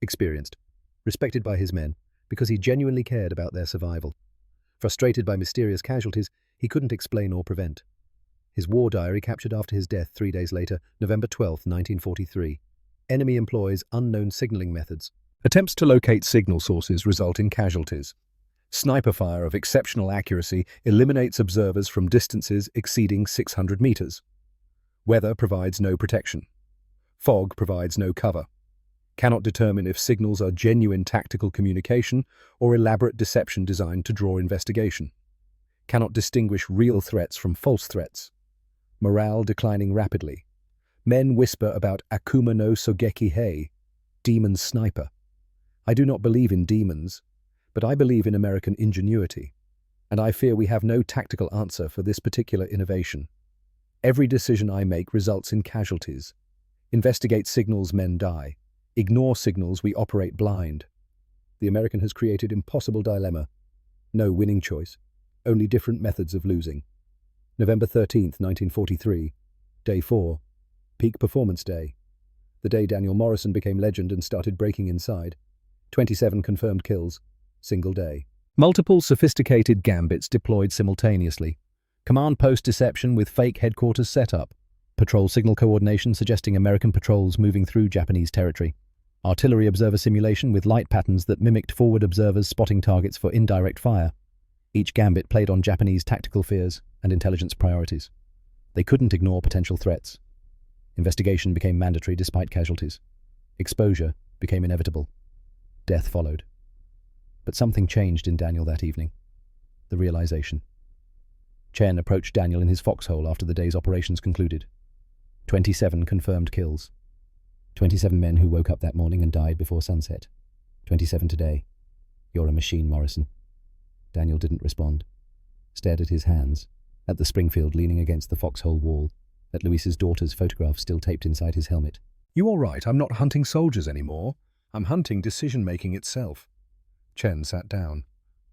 Experienced. Respected by his men, because he genuinely cared about their survival. Frustrated by mysterious casualties he couldn't explain or prevent. His war diary captured after his death 3 days later, November 12, 1943. Enemy employs unknown signaling methods. Attempts to locate signal sources result in casualties. Sniper fire of exceptional accuracy eliminates observers from distances exceeding 600 meters. Weather provides no protection. Fog provides no cover. Cannot determine if signals are genuine tactical communication or elaborate deception designed to draw investigation. Cannot distinguish real threats from false threats. Morale declining rapidly. Men whisper about Akuma no Sogeki Hei, demon sniper. I do not believe in demons, but I believe in American ingenuity, and I fear we have no tactical answer for this particular innovation. Every decision I make results in casualties. Investigate signals, men die. Ignore signals, we operate blind. The American has created impossible dilemma. No winning choice, only different methods of losing. November 13th, 1943, Day 4, Peak Performance Day. The day Daniel Morrison became legend and started breaking inside. 27 confirmed kills, single day. Multiple sophisticated gambits deployed simultaneously. Command post deception with fake headquarters setup. Patrol signal coordination suggesting American patrols moving through Japanese territory. Artillery observer simulation with light patterns that mimicked forward observers spotting targets for indirect fire. Each gambit played on Japanese tactical fears and intelligence priorities. They couldn't ignore potential threats. Investigation became mandatory despite casualties. Exposure became inevitable. Death followed. But something changed in Daniel that evening. The realization. Chen approached Daniel in his foxhole after the day's operations concluded. 27 confirmed kills. 27 men who woke up that morning and died before sunset. 27 today. You're a machine, Morrison. Daniel didn't respond. Stared at his hands, at the Springfield leaning against the foxhole wall, at Louise's daughter's photograph still taped inside his helmet. You all right? I'm not hunting soldiers anymore. I'm hunting decision-making itself. Chen sat down.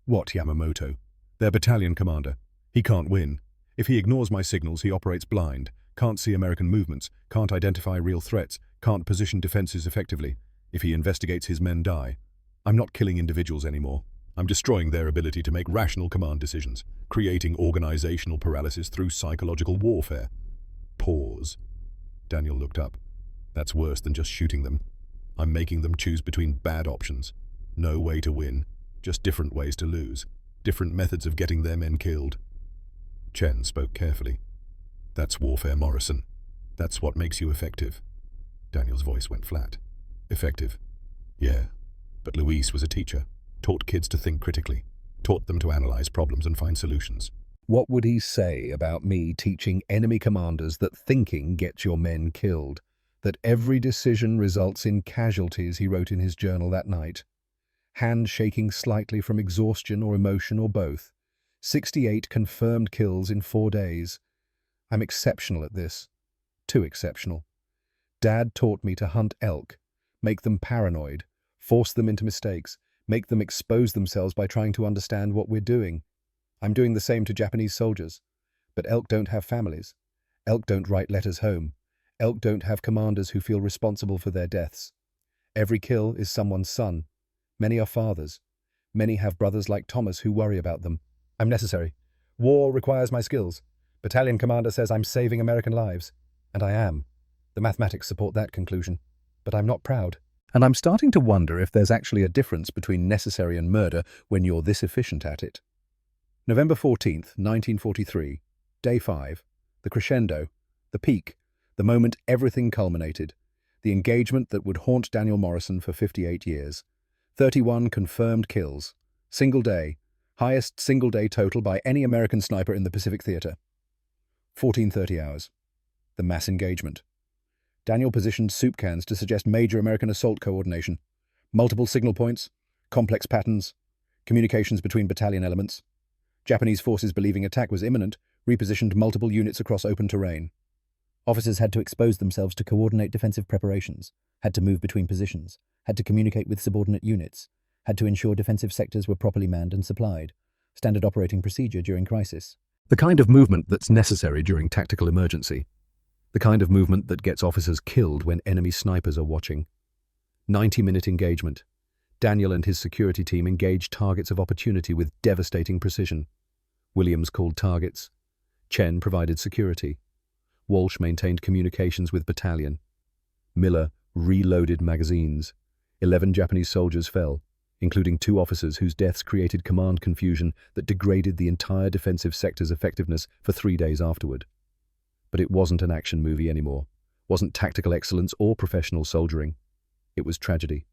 What, Yamamoto? Their battalion commander. He can't win. If he ignores my signals, he operates blind, can't see American movements, can't identify real threats, can't position defenses effectively. If he investigates, his men die. I'm not killing individuals anymore. I'm destroying their ability to make rational command decisions, creating organizational paralysis through psychological warfare. Pause. Daniel looked up. That's worse than just shooting them. I'm making them choose between bad options. No way to win, just different ways to lose, different methods of getting their men killed. Chen spoke carefully. That's warfare, Morrison. That's what makes you effective. Daniel's voice went flat. Effective? Yeah, but Luis was a teacher, taught kids to think critically, taught them to analyze problems and find solutions. What would he say about me teaching enemy commanders that thinking gets your men killed, that every decision results in casualties, he wrote in his journal that night. Hand shaking slightly from exhaustion or emotion or both. 68 confirmed kills in 4 days. I'm exceptional at this. Too exceptional. Dad taught me to hunt elk, make them paranoid, force them into mistakes, make them expose themselves by trying to understand what we're doing. I'm doing the same to Japanese soldiers. But elk don't have families. Elk don't write letters home. Elk don't have commanders who feel responsible for their deaths. Every kill is someone's son. Many are fathers. Many have brothers like Thomas who worry about them. I'm necessary. War requires my skills. Battalion commander says I'm saving American lives. And I am. The mathematics support that conclusion. But I'm not proud. And I'm starting to wonder if there's actually a difference between necessary and murder when you're this efficient at it. November 14th, 1943, Day 5, the crescendo, the peak, the moment everything culminated, the engagement that would haunt Daniel Morrison for 58 years. 31 confirmed kills. Single day. Highest single-day total by any American sniper in the Pacific Theater. 14:30 hours. The mass engagement. Daniel positioned soup cans to suggest major American assault coordination. Multiple signal points, complex patterns, communications between battalion elements. Japanese forces believing attack was imminent, repositioned multiple units across open terrain. Officers had to expose themselves to coordinate defensive preparations, had to move between positions, had to communicate with subordinate units, had to ensure defensive sectors were properly manned and supplied. Standard operating procedure during crisis. The kind of movement that's necessary during tactical emergency. The kind of movement that gets officers killed when enemy snipers are watching. 90-minute engagement. Daniel and his security team engaged targets of opportunity with devastating precision. Williams called targets. Chen provided security. Walsh maintained communications with battalion. Miller reloaded magazines. 11 Japanese soldiers fell, including 2 officers whose deaths created command confusion that degraded the entire defensive sector's effectiveness for 3 days afterward. But it wasn't an action movie anymore, wasn't tactical excellence or professional soldiering. It was tragedy.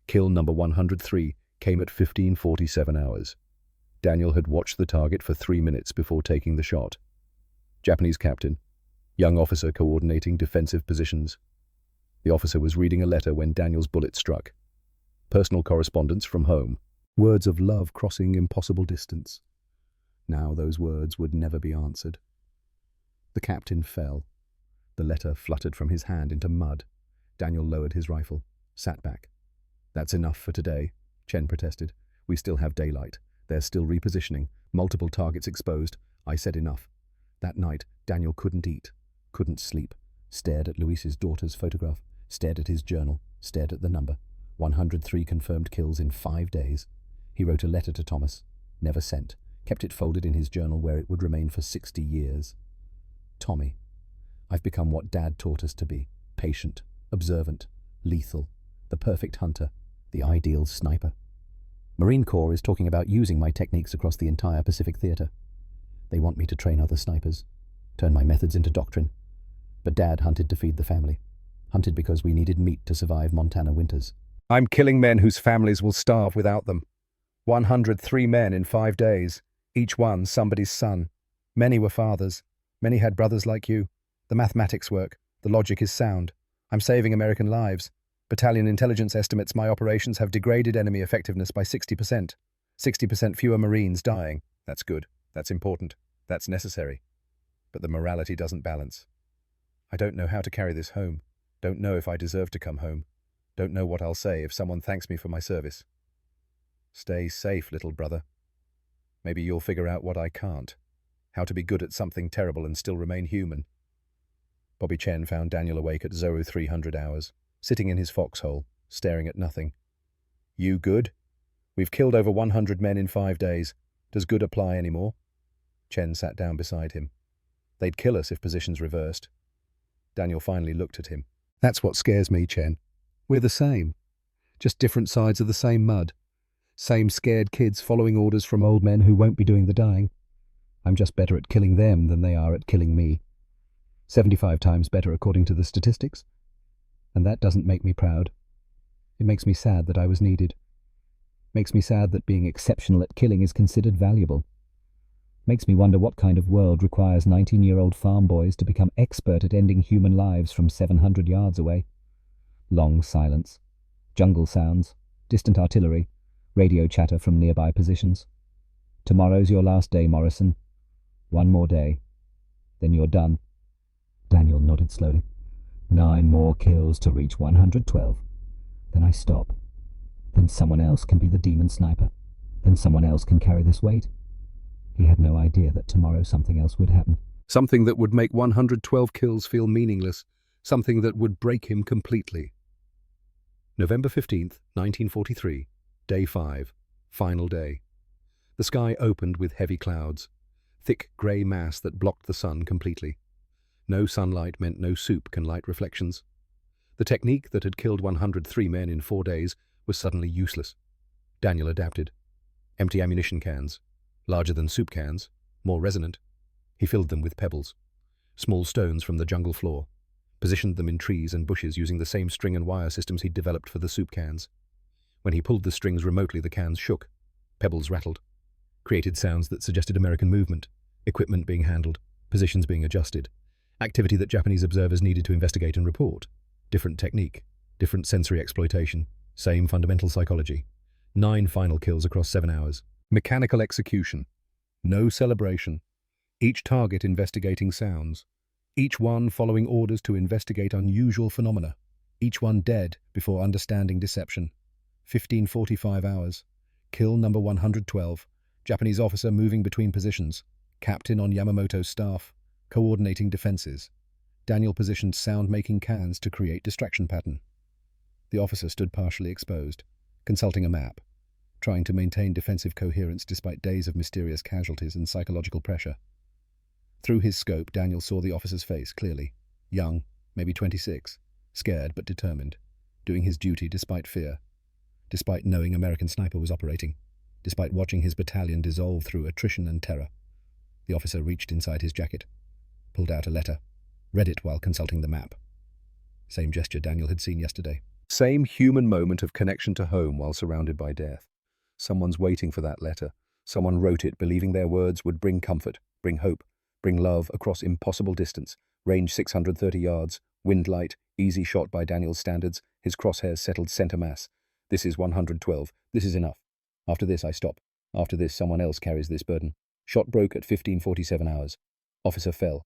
Kill number 103 came at 15:47 hours. Daniel had watched the target for 3 minutes before taking the shot. Japanese captain, young officer coordinating defensive positions. The officer was reading a letter when Daniel's bullet struck. Personal correspondence from home. Words of love crossing impossible distance. Now those words would never be answered. The captain fell. The letter fluttered from his hand into mud. Daniel lowered his rifle, sat back. "That's enough for today," Chen protested. "We still have daylight. There's still repositioning, multiple targets exposed. I said enough." That night, Daniel couldn't eat, couldn't sleep, stared at Luis's daughter's photograph, stared at his journal, stared at the number. 103 confirmed kills in 5 days. He wrote a letter to Thomas, never sent, kept it folded in his journal where it would remain for 60 years. Tommy, I've become what Dad taught us to be, patient, observant, lethal, the perfect hunter, the ideal sniper. Marine Corps is talking about using my techniques across the entire Pacific Theater. They want me to train other snipers, turn my methods into doctrine. But Dad hunted to feed the family, hunted because we needed meat to survive Montana winters. I'm killing men whose families will starve without them. 103 men in 5 days, each one somebody's son. Many were fathers. Many had brothers like you. The mathematics work. The logic is sound. I'm saving American lives. Battalion intelligence estimates my operations have degraded enemy effectiveness by 60%. 60% fewer Marines dying. That's good. That's important. That's necessary. But the morality doesn't balance. I don't know how to carry this home. Don't know if I deserve to come home. Don't know what I'll say if someone thanks me for my service. Stay safe, little brother. Maybe you'll figure out what I can't. How to be good at something terrible and still remain human. Bobby Chen found Daniel awake at 0300 hours, sitting in his foxhole, staring at nothing. You good? We've killed over 100 men in 5 days. Does good apply anymore? Chen sat down beside him. They'd kill us if positions reversed. Daniel finally looked at him. That's what scares me, Chen. We're the same. Just different sides of the same mud. Same scared kids following orders from old men who won't be doing the dying. I'm just better at killing them than they are at killing me. 75 times better according to the statistics. And that doesn't make me proud. It makes me sad that I was needed. Makes me sad that being exceptional at killing is considered valuable. Makes me wonder what kind of world requires 19-year-old farm boys to become expert at ending human lives from 700 yards away. Long silence. Jungle sounds. Distant artillery. Radio chatter from nearby positions. Tomorrow's your last day, Morrison. 1 more day. Then you're done. Daniel nodded slowly. 9 more kills to reach 112. Then I stop. Then someone else can be the demon sniper. Then someone else can carry this weight. He had no idea that tomorrow something else would happen. Something that would make 112 kills feel meaningless. Something that would break him completely. November 15th, 1943, Day 5, final day. The sky opened with heavy clouds, thick grey mass that blocked the sun completely. No sunlight meant no soup can light reflections. The technique that had killed 103 men in 4 days was suddenly useless. Daniel adapted. Empty ammunition cans, larger than soup cans, more resonant. He filled them with pebbles, small stones from the jungle floor, positioned them in trees and bushes using the same string and wire systems he'd developed for the soup cans. When he pulled the strings remotely, the cans shook, pebbles rattled, created sounds that suggested American movement, equipment being handled, positions being adjusted, activity that Japanese observers needed to investigate and report. Different technique, different sensory exploitation, same fundamental psychology. 9 final kills across 7 hours. Mechanical execution. No celebration. Each target investigating sounds. Each one following orders to investigate unusual phenomena. Each one dead before understanding deception. 15:45 hours. Kill number 112. Japanese officer moving between positions. Captain on Yamamoto's staff. Coordinating defenses. Daniel positioned sound-making cans to create distraction pattern. The officer stood partially exposed, consulting a map, trying to maintain defensive coherence despite days of mysterious casualties and psychological pressure. Through his scope, Daniel saw the officer's face clearly. Young, maybe 26, scared but determined, doing his duty despite fear, despite knowing American sniper was operating, despite watching his battalion dissolve through attrition and terror. The officer reached inside his jacket, pulled out a letter, read it while consulting the map. Same gesture Daniel had seen yesterday. Same human moment of connection to home while surrounded by death. Someone's waiting for that letter. Someone wrote it believing their words would bring comfort, bring hope, bring love across impossible distance. Range 630 yards, wind light, easy shot by Daniel's standards, his crosshairs settled center mass. This is 112. This is enough. After this I stop. After this someone else carries this burden. Shot broke at 15:47 hours. Officer fell.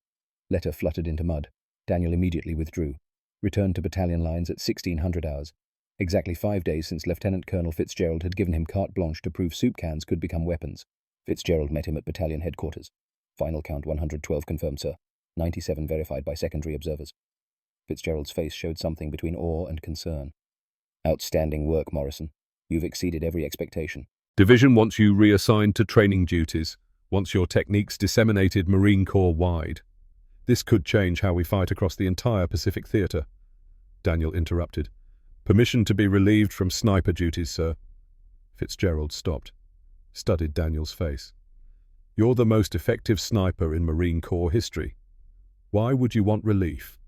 Letter fluttered into mud. Daniel immediately withdrew. Returned to battalion lines at 1600 hours. Exactly 5 days since Lieutenant Colonel Fitzgerald had given him carte blanche to prove soup cans could become weapons. Fitzgerald met him at battalion headquarters. Final count 112 confirmed, sir. 97 verified by secondary observers. Fitzgerald's face showed something between awe and concern. Outstanding work, Morrison. You've exceeded every expectation. Division wants you reassigned to training duties, wants your techniques disseminated Marine Corps wide. This could change how we fight across the entire Pacific Theater. Daniel interrupted. Permission to be relieved from sniper duties, sir. Fitzgerald stopped, studied Daniel's face. You're the most effective sniper in Marine Corps history. Why would you want relief?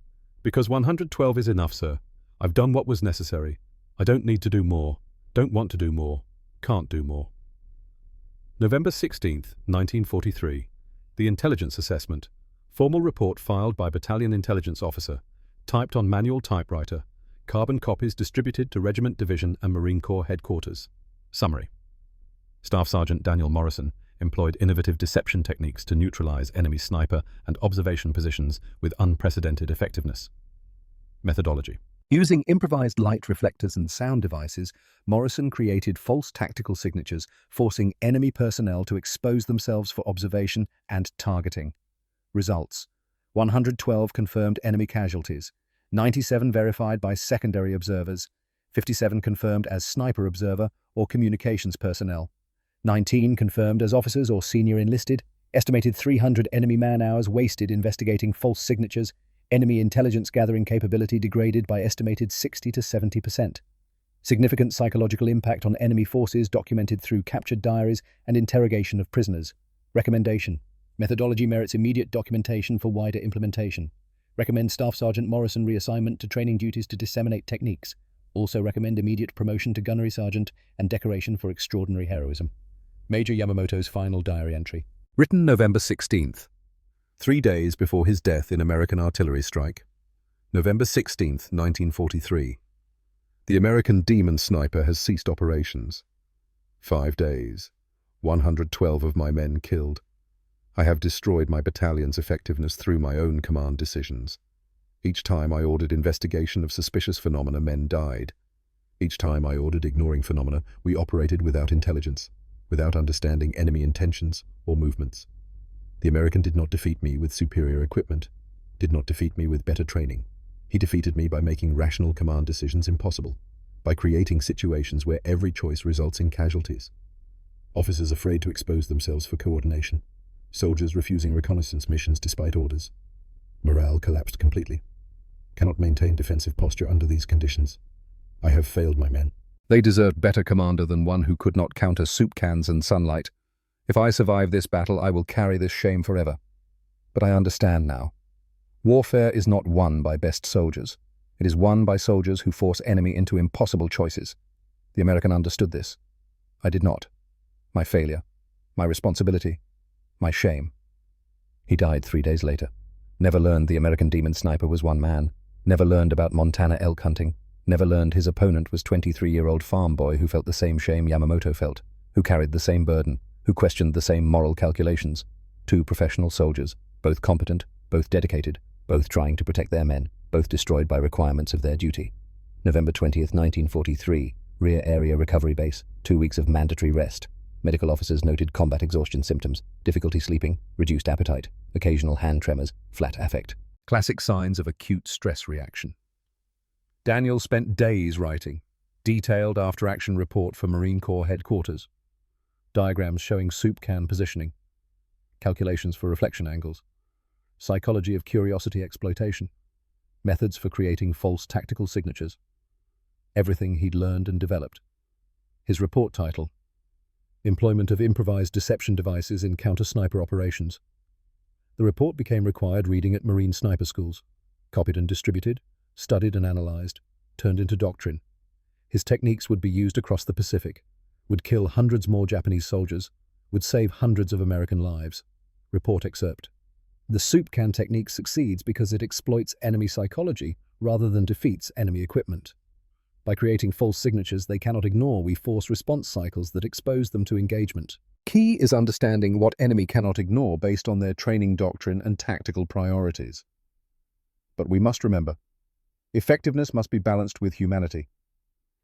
Because 112 is enough, sir. I've done what was necessary. I don't need to do more. Don't want to do more. Can't do more. November 16th, 1943. The Intelligence Assessment. Formal report filed by Battalion Intelligence Officer. Typed on manual typewriter. Carbon copies distributed to Regiment, Division and Marine Corps Headquarters. Summary. Staff Sergeant Daniel Morrison employed innovative deception techniques to neutralize enemy sniper and observation positions with unprecedented effectiveness. Methodology. Using improvised light reflectors and sound devices, Morrison created false tactical signatures, forcing enemy personnel to expose themselves for observation and targeting. Results: 112 confirmed enemy casualties, 97 verified by secondary observers, 57 confirmed as sniper observer or communications personnel, 19 confirmed as officers or senior enlisted, estimated 300 enemy man-hours wasted investigating false signatures, enemy intelligence gathering capability degraded by estimated 60 to 70%. Significant psychological impact on enemy forces documented through captured diaries and interrogation of prisoners. Recommendation: methodology merits immediate documentation for wider implementation. Recommend Staff Sergeant Morrison reassignment to training duties to disseminate techniques. Also recommend immediate promotion to gunnery sergeant and decoration for extraordinary heroism. Major Yamamoto's final diary entry. Written November 16th. 3 days before his death in American artillery strike. November 16th, 1943. The American Demon Sniper has ceased operations. 5 days. 112 of my men killed. I have destroyed my battalion's effectiveness through my own command decisions. Each time I ordered investigation of suspicious phenomena, men died. Each time I ordered ignoring phenomena, we operated without intelligence, without understanding enemy intentions or movements. The American did not defeat me with superior equipment, did not defeat me with better training. He defeated me by making rational command decisions impossible, by creating situations where every choice results in casualties. Officers afraid to expose themselves for coordination. Soldiers refusing reconnaissance missions despite orders. Morale collapsed completely. Cannot maintain defensive posture under these conditions. I have failed my men. They deserved better commander than one who could not counter soup cans and sunlight. If I survive this battle, I will carry this shame forever. But I understand now. Warfare is not won by best soldiers. It is won by soldiers who force enemy into impossible choices. The American understood this. I did not. My failure. My responsibility. My shame. He died 3 days later. Never learned the American demon sniper was one man. Never learned about Montana elk hunting. Never learned his opponent was 23-year-old farm boy who felt the same shame Yamamoto felt, who carried the same burden, who questioned the same moral calculations. 2 professional soldiers, both competent, both dedicated, both trying to protect their men, both destroyed by requirements of their duty. November 20th, 1943, Rear Area Recovery Base, 2 weeks of mandatory rest. Medical officers noted combat exhaustion symptoms, difficulty sleeping, reduced appetite, occasional hand tremors, flat affect. Classic signs of acute stress reaction. Daniel spent days writing, detailed after-action report for Marine Corps headquarters, diagrams showing soup can positioning, calculations for reflection angles, psychology of curiosity exploitation, methods for creating false tactical signatures, everything he'd learned and developed. His report title, Employment of Improvised Deception Devices in Counter-Sniper Operations. The report became required reading at Marine sniper schools, copied and distributed, studied and analyzed, turned into doctrine. His techniques would be used across the Pacific, would kill hundreds more Japanese soldiers, would save hundreds of American lives. Report excerpt. The soup can technique succeeds because it exploits enemy psychology rather than defeats enemy equipment. By creating false signatures they cannot ignore, we force response cycles that expose them to engagement. Key is understanding what enemy cannot ignore based on their training doctrine and tactical priorities. But we must remember, effectiveness must be balanced with humanity.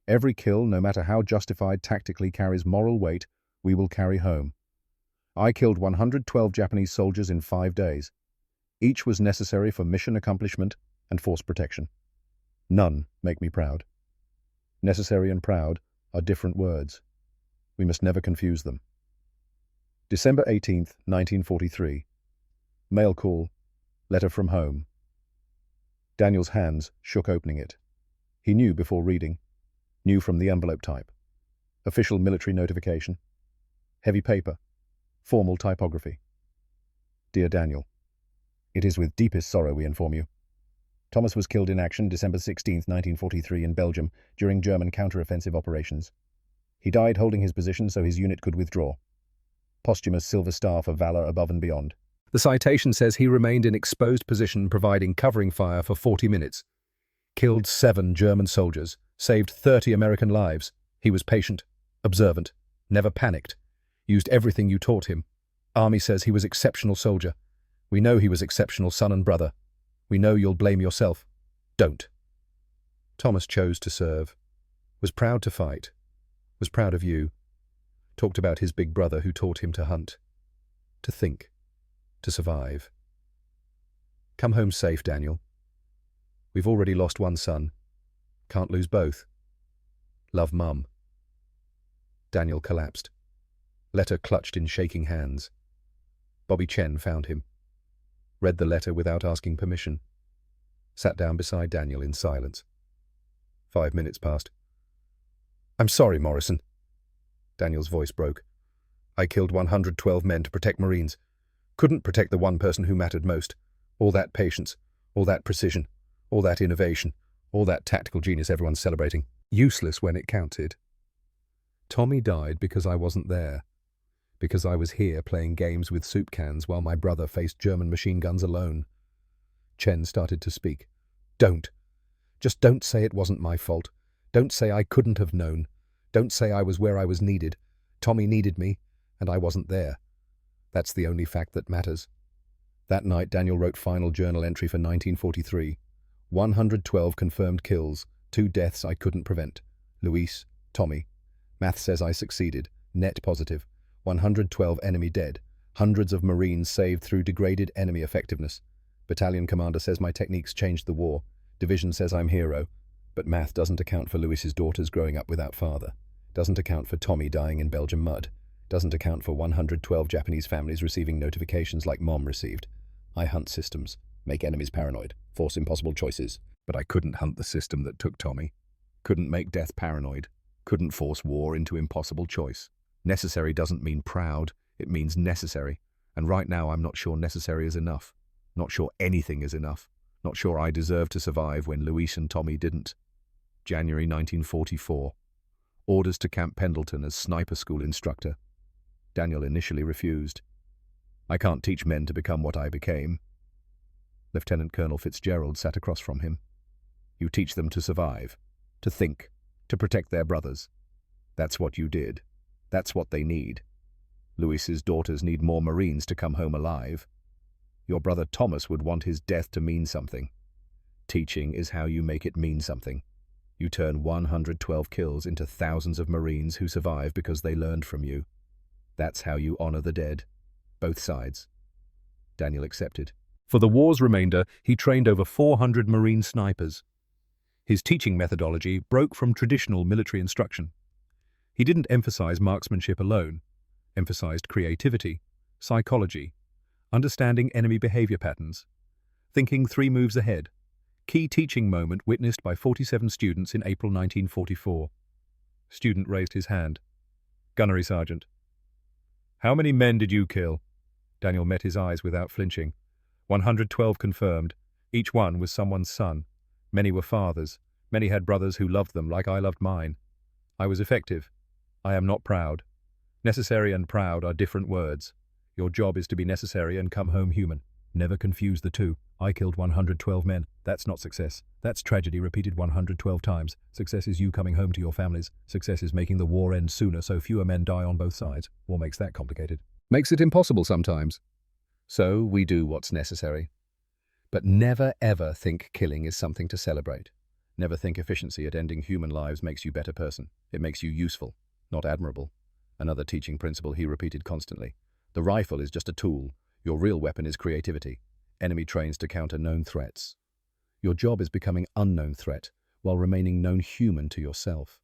Every kill, no matter how justified tactically, carries moral weight we will carry home. I killed 112 Japanese soldiers in 5 days. Each was necessary for mission accomplishment and force protection. None make me proud. Necessary and proud are different words. We must never confuse them. December 18th, 1943. Mail call. Letter from home. Daniel's hands shook opening it. He knew before reading. Knew from the envelope type. Official military notification. Heavy paper. Formal typography. Dear Daniel, it is with deepest sorrow we inform you. Thomas was killed in action December 16, 1943 in Belgium during German counter-offensive operations. He died holding his position so his unit could withdraw. Posthumous Silver Star for valor above and beyond. The citation says he remained in exposed position providing covering fire for 40 minutes. Killed 7 German soldiers, saved 30 American lives. He was patient, observant, never panicked, used everything you taught him. Army says he was exceptional soldier. We know he was exceptional son and brother. We know you'll blame yourself. Don't. Thomas chose to serve, was proud to fight, was proud of you, talked about his big brother who taught him to hunt, to think, to survive. Come home safe, Daniel. We've already lost one son. Can't lose both. Love, Mum. Daniel collapsed. Letter clutched in shaking hands. Bobby Chen found him. Read the letter without asking permission. Sat down beside Daniel in silence. 5 minutes passed. I'm sorry, Morrison. Daniel's voice broke. I killed 112 men to protect Marines. Couldn't protect the one person who mattered most. All that patience, all that precision, all that innovation, all that tactical genius everyone's celebrating. Useless when it counted. Tommy died because I wasn't there. Because I was here playing games with soup cans while my brother faced German machine guns alone. Chen started to speak. Don't. Just don't say it wasn't my fault. Don't say I couldn't have known. Don't say I was where I was needed. Tommy needed me, and I wasn't there. That's the only fact that matters. That night, Daniel wrote final journal entry for 1943. 112 confirmed kills, 2 deaths I couldn't prevent. Luis, Tommy. Math says I succeeded. Net positive. 112 enemy dead. Hundreds of Marines saved through degraded enemy effectiveness. Battalion commander says my techniques changed the war. Division says I'm hero. But math doesn't account for Luis's daughters growing up without father. Doesn't account for Tommy dying in Belgian mud. Doesn't account for 112 Japanese families receiving notifications like Mom received. I hunt systems, make enemies paranoid, force impossible choices. But I couldn't hunt the system that took Tommy. Couldn't make death paranoid. Couldn't force war into impossible choice. Necessary doesn't mean proud, it means necessary. And right now I'm not sure necessary is enough. Not sure anything is enough. Not sure I deserve to survive when Luis and Tommy didn't. January 1944. Orders to Camp Pendleton as sniper school instructor. Daniel initially refused. I can't teach men to become what I became. Lieutenant Colonel Fitzgerald sat across from him. You teach them to survive, to think, to protect their brothers. That's what you did. That's what they need. Luis's daughters need more Marines to come home alive. Your brother Thomas would want his death to mean something. Teaching is how you make it mean something. You turn 112 kills into thousands of Marines who survive because they learned from you. That's how you honor the dead. Both sides. Daniel accepted. For the war's remainder, he trained over 400 Marine snipers. His teaching methodology broke from traditional military instruction. He didn't emphasize marksmanship alone, emphasized creativity, psychology, understanding enemy behavior patterns, thinking 3 moves ahead. Key teaching moment witnessed by 47 students in April 1944. Student raised his hand. Gunnery Sergeant. How many men did you kill? Daniel met his eyes without flinching. 112 confirmed. Each one was someone's son. Many were fathers. Many had brothers who loved them like I loved mine. I was effective. I am not proud. Necessary and proud are different words. Your job is to be necessary and come home human. Never confuse the two. I killed 112 men. That's not success. That's tragedy repeated 112 times. Success is you coming home to your families. Success is making the war end sooner so fewer men die on both sides. War makes that complicated. Makes it impossible sometimes. So we do what's necessary. But never ever think killing is something to celebrate. Never think efficiency at ending human lives makes you a better person. It makes you useful, not admirable. Another teaching principle he repeated constantly. The rifle is just a tool. Your real weapon is creativity. Enemy trains to counter known threats. Your job is becoming unknown threat while remaining known human to yourself.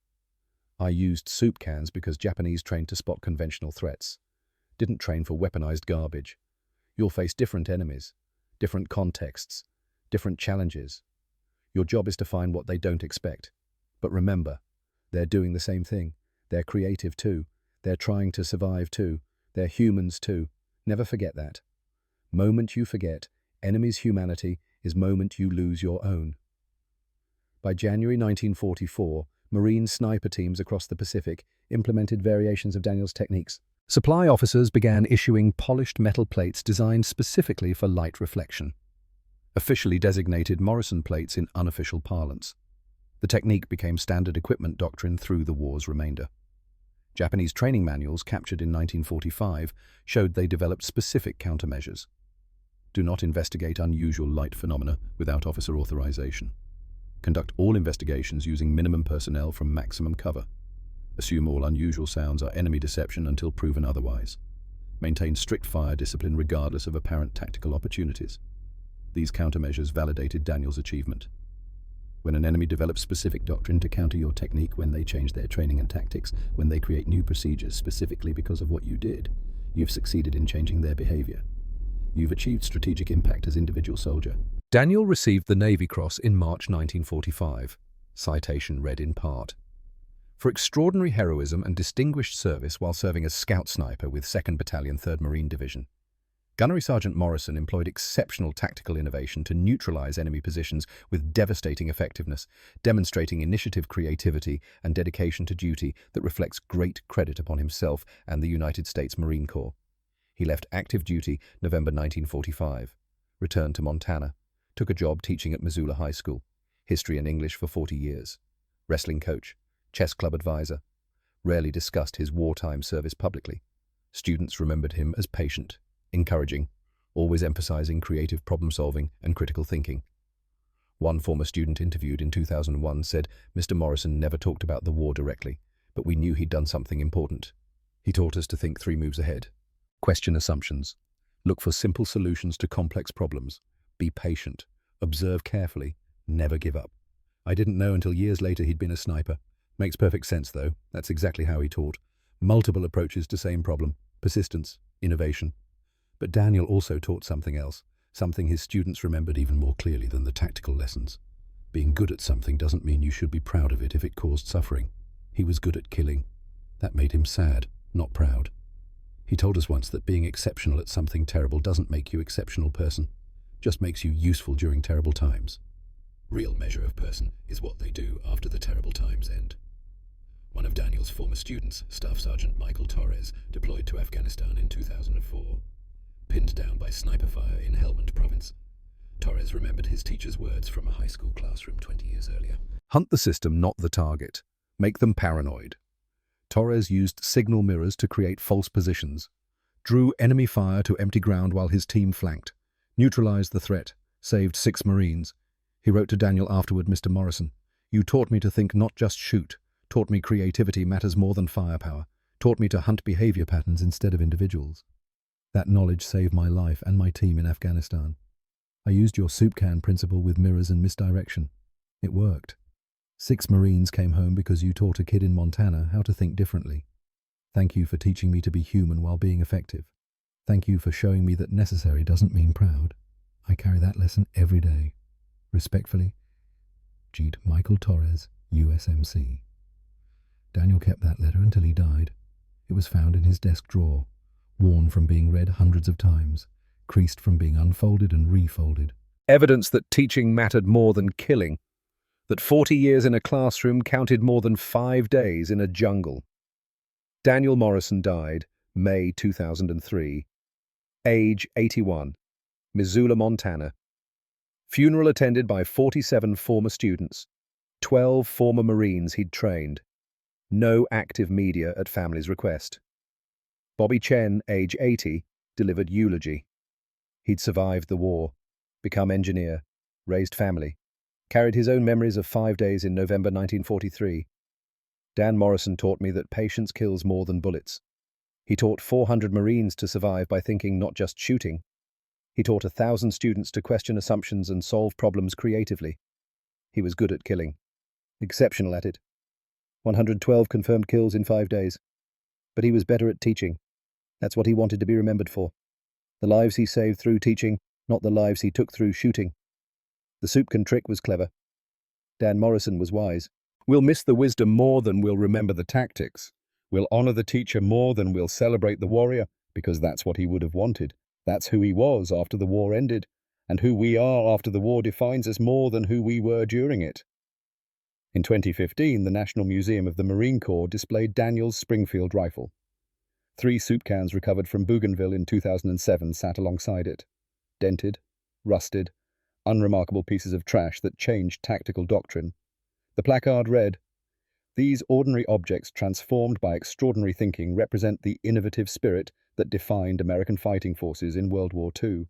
I used soup cans because Japanese trained to spot conventional threats. Didn't train for weaponized garbage. You'll face different enemies, different contexts, different challenges. Your job is to find what they don't expect. But remember, they're doing the same thing. They're creative too. They're trying to survive too. They're humans too. Never forget that. Moment you forget enemy's humanity is moment you lose your own. By January 1944, Marine sniper teams across the Pacific implemented variations of Daniel's techniques. Supply officers began issuing polished metal plates designed specifically for light reflection. Officially designated Morrison plates in unofficial parlance. The technique became standard equipment doctrine through the war's remainder. Japanese training manuals captured in 1945 showed they developed specific countermeasures. Do not investigate unusual light phenomena without officer authorization. Conduct all investigations using minimum personnel from maximum cover. Assume all unusual sounds are enemy deception until proven otherwise. Maintain strict fire discipline regardless of apparent tactical opportunities. These countermeasures validated Daniel's achievement. When an enemy develops specific doctrine to counter your technique, when they change their training and tactics, when they create new procedures specifically because of what you did, you've succeeded in changing their behavior. You've achieved strategic impact as individual soldier. Daniel received the Navy Cross in March 1945. Citation read in part. For extraordinary heroism and distinguished service while serving as scout sniper with 2nd Battalion 3rd Marine Division. Gunnery Sergeant Morrison employed exceptional tactical innovation to neutralize enemy positions with devastating effectiveness, demonstrating initiative, creativity, and dedication to duty that reflects great credit upon himself and the United States Marine Corps. He left active duty November 1945, returned to Montana, took a job teaching at Missoula High School, history and English for 40 years, wrestling coach, chess club advisor, rarely discussed his wartime service publicly. Students remembered him as patient, encouraging, always emphasizing creative problem-solving and critical thinking. One former student interviewed in 2001 said, "Mr. Morrison never talked about the war directly, but we knew he'd done something important. He taught us to think 3 moves ahead. Question assumptions. Look for simple solutions to complex problems. Be patient. Observe carefully. Never give up." I didn't know until years later he'd been a sniper. Makes perfect sense, though. That's exactly how he taught. Multiple approaches to same problem. Persistence. Innovation. But Daniel also taught something else, something his students remembered even more clearly than the tactical lessons. Being good at something doesn't mean you should be proud of it if it caused suffering. He was good at killing. That made him sad, not proud. He told us once that being exceptional at something terrible doesn't make you an exceptional person, just makes you useful during terrible times. Real measure of person is what they do after the terrible times end. One of Daniel's former students, Staff Sergeant Michael Torres, deployed to Afghanistan in 2004. Pinned down by sniper fire in Helmand province, Torres remembered his teacher's words from a high school classroom 20 years earlier. Hunt the system, not the target. Make them paranoid. Torres used signal mirrors to create false positions, drew enemy fire to empty ground while his team flanked, neutralized the threat, saved 6 Marines. He wrote to Daniel afterward, "Mr. Morrison, you taught me to think, not just shoot, taught me creativity matters more than firepower, taught me to hunt behavior patterns instead of individuals. That knowledge saved my life and my team in Afghanistan. I used your soup can principle with mirrors and misdirection. It worked. 6 Marines came home because you taught a kid in Montana how to think differently. Thank you for teaching me to be human while being effective. Thank you for showing me that necessary doesn't mean proud. I carry that lesson every day. Respectfully, Jeet Michael Torres, USMC." Daniel kept that letter until he died. It was found in his desk drawer, worn from being read hundreds of times, creased from being unfolded and refolded. Evidence that teaching mattered more than killing, that 40 years in a classroom counted more than 5 days in a jungle. Daniel Morrison died May 2003, age 81, Missoula, Montana. Funeral attended by 47 former students, 12 former Marines he'd trained. No active media at family's request. Bobby Chen, age 80, delivered eulogy. He'd survived the war, become engineer, raised family, carried his own memories of 5 days in November 1943. Dan Morrison taught me that patience kills more than bullets. He taught 400 Marines to survive by thinking, not just shooting. He taught 1,000 students to question assumptions and solve problems creatively. He was good at killing, exceptional at it. 112 confirmed kills in 5 days. But he was better at teaching. That's what he wanted to be remembered for. The lives he saved through teaching, not the lives he took through shooting. The soup can trick was clever. Dan Morrison was wise. We'll miss the wisdom more than we'll remember the tactics. We'll honor the teacher more than we'll celebrate the warrior, because that's what he would have wanted. That's who he was after the war ended, and who we are after the war defines us more than who we were during it. In 2015, the National Museum of the Marine Corps displayed Daniel's Springfield rifle. 3 soup cans recovered from Bougainville in 2007 sat alongside it. Dented, rusted, unremarkable pieces of trash that changed tactical doctrine. The placard read, "These ordinary objects transformed by extraordinary thinking represent the innovative spirit that defined American fighting forces in World War II.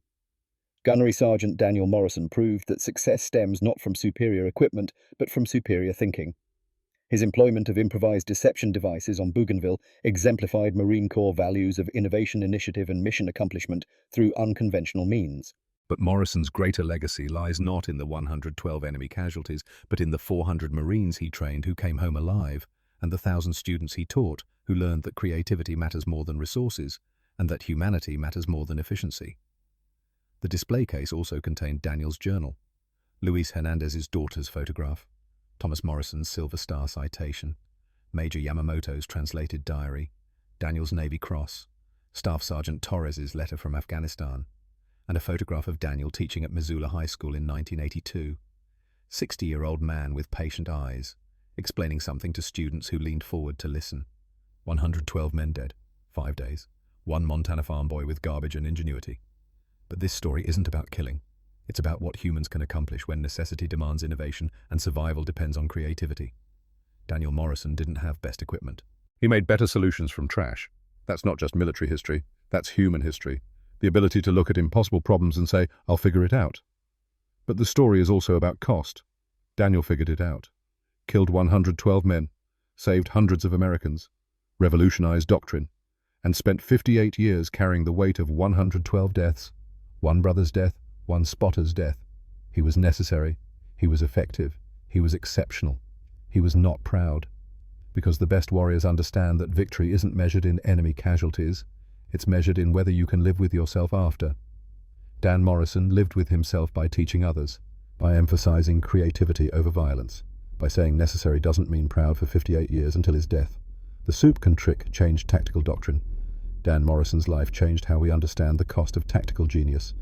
Gunnery Sergeant Daniel Morrison proved that success stems not from superior equipment, but from superior thinking. His employment of improvised deception devices on Bougainville exemplified Marine Corps values of innovation, initiative, and mission accomplishment through unconventional means. But Morrison's greater legacy lies not in the 112 enemy casualties, but in the 400 Marines he trained who came home alive, and the 1,000 students he taught who learned that creativity matters more than resources, and that humanity matters more than efficiency. The display case also contained Daniel's journal, Luis Hernandez's daughter's photograph, Thomas Morrison's Silver Star citation, Major Yamamoto's translated diary, Daniel's Navy Cross, Staff Sergeant Torres's letter from Afghanistan, and a photograph of Daniel teaching at Missoula High School in 1982. 60-year-old man with patient eyes, explaining something to students who leaned forward to listen. 112 men dead, 5 days, 1 Montana farm boy with garbage and ingenuity. But this story isn't about killing. It's about what humans can accomplish when necessity demands innovation and survival depends on creativity. Daniel Morrison didn't have best equipment. He made better solutions from trash. That's not just military history, that's human history. The ability to look at impossible problems and say, I'll figure it out. But the story is also about cost. Daniel figured it out. Killed 112 men, saved hundreds of Americans, revolutionized doctrine, and spent 58 years carrying the weight of 112 deaths. 1 brother's death, 1 spotter's death. He was necessary, he was effective, he was exceptional, he was not proud. Because the best warriors understand that victory isn't measured in enemy casualties, it's measured in whether you can live with yourself after. Dan Morrison lived with himself by teaching others, by emphasizing creativity over violence, by saying necessary doesn't mean proud for 58 years until his death. The soup can trick changed tactical doctrine. Dan Morrison's life changed how we understand the cost of tactical genius.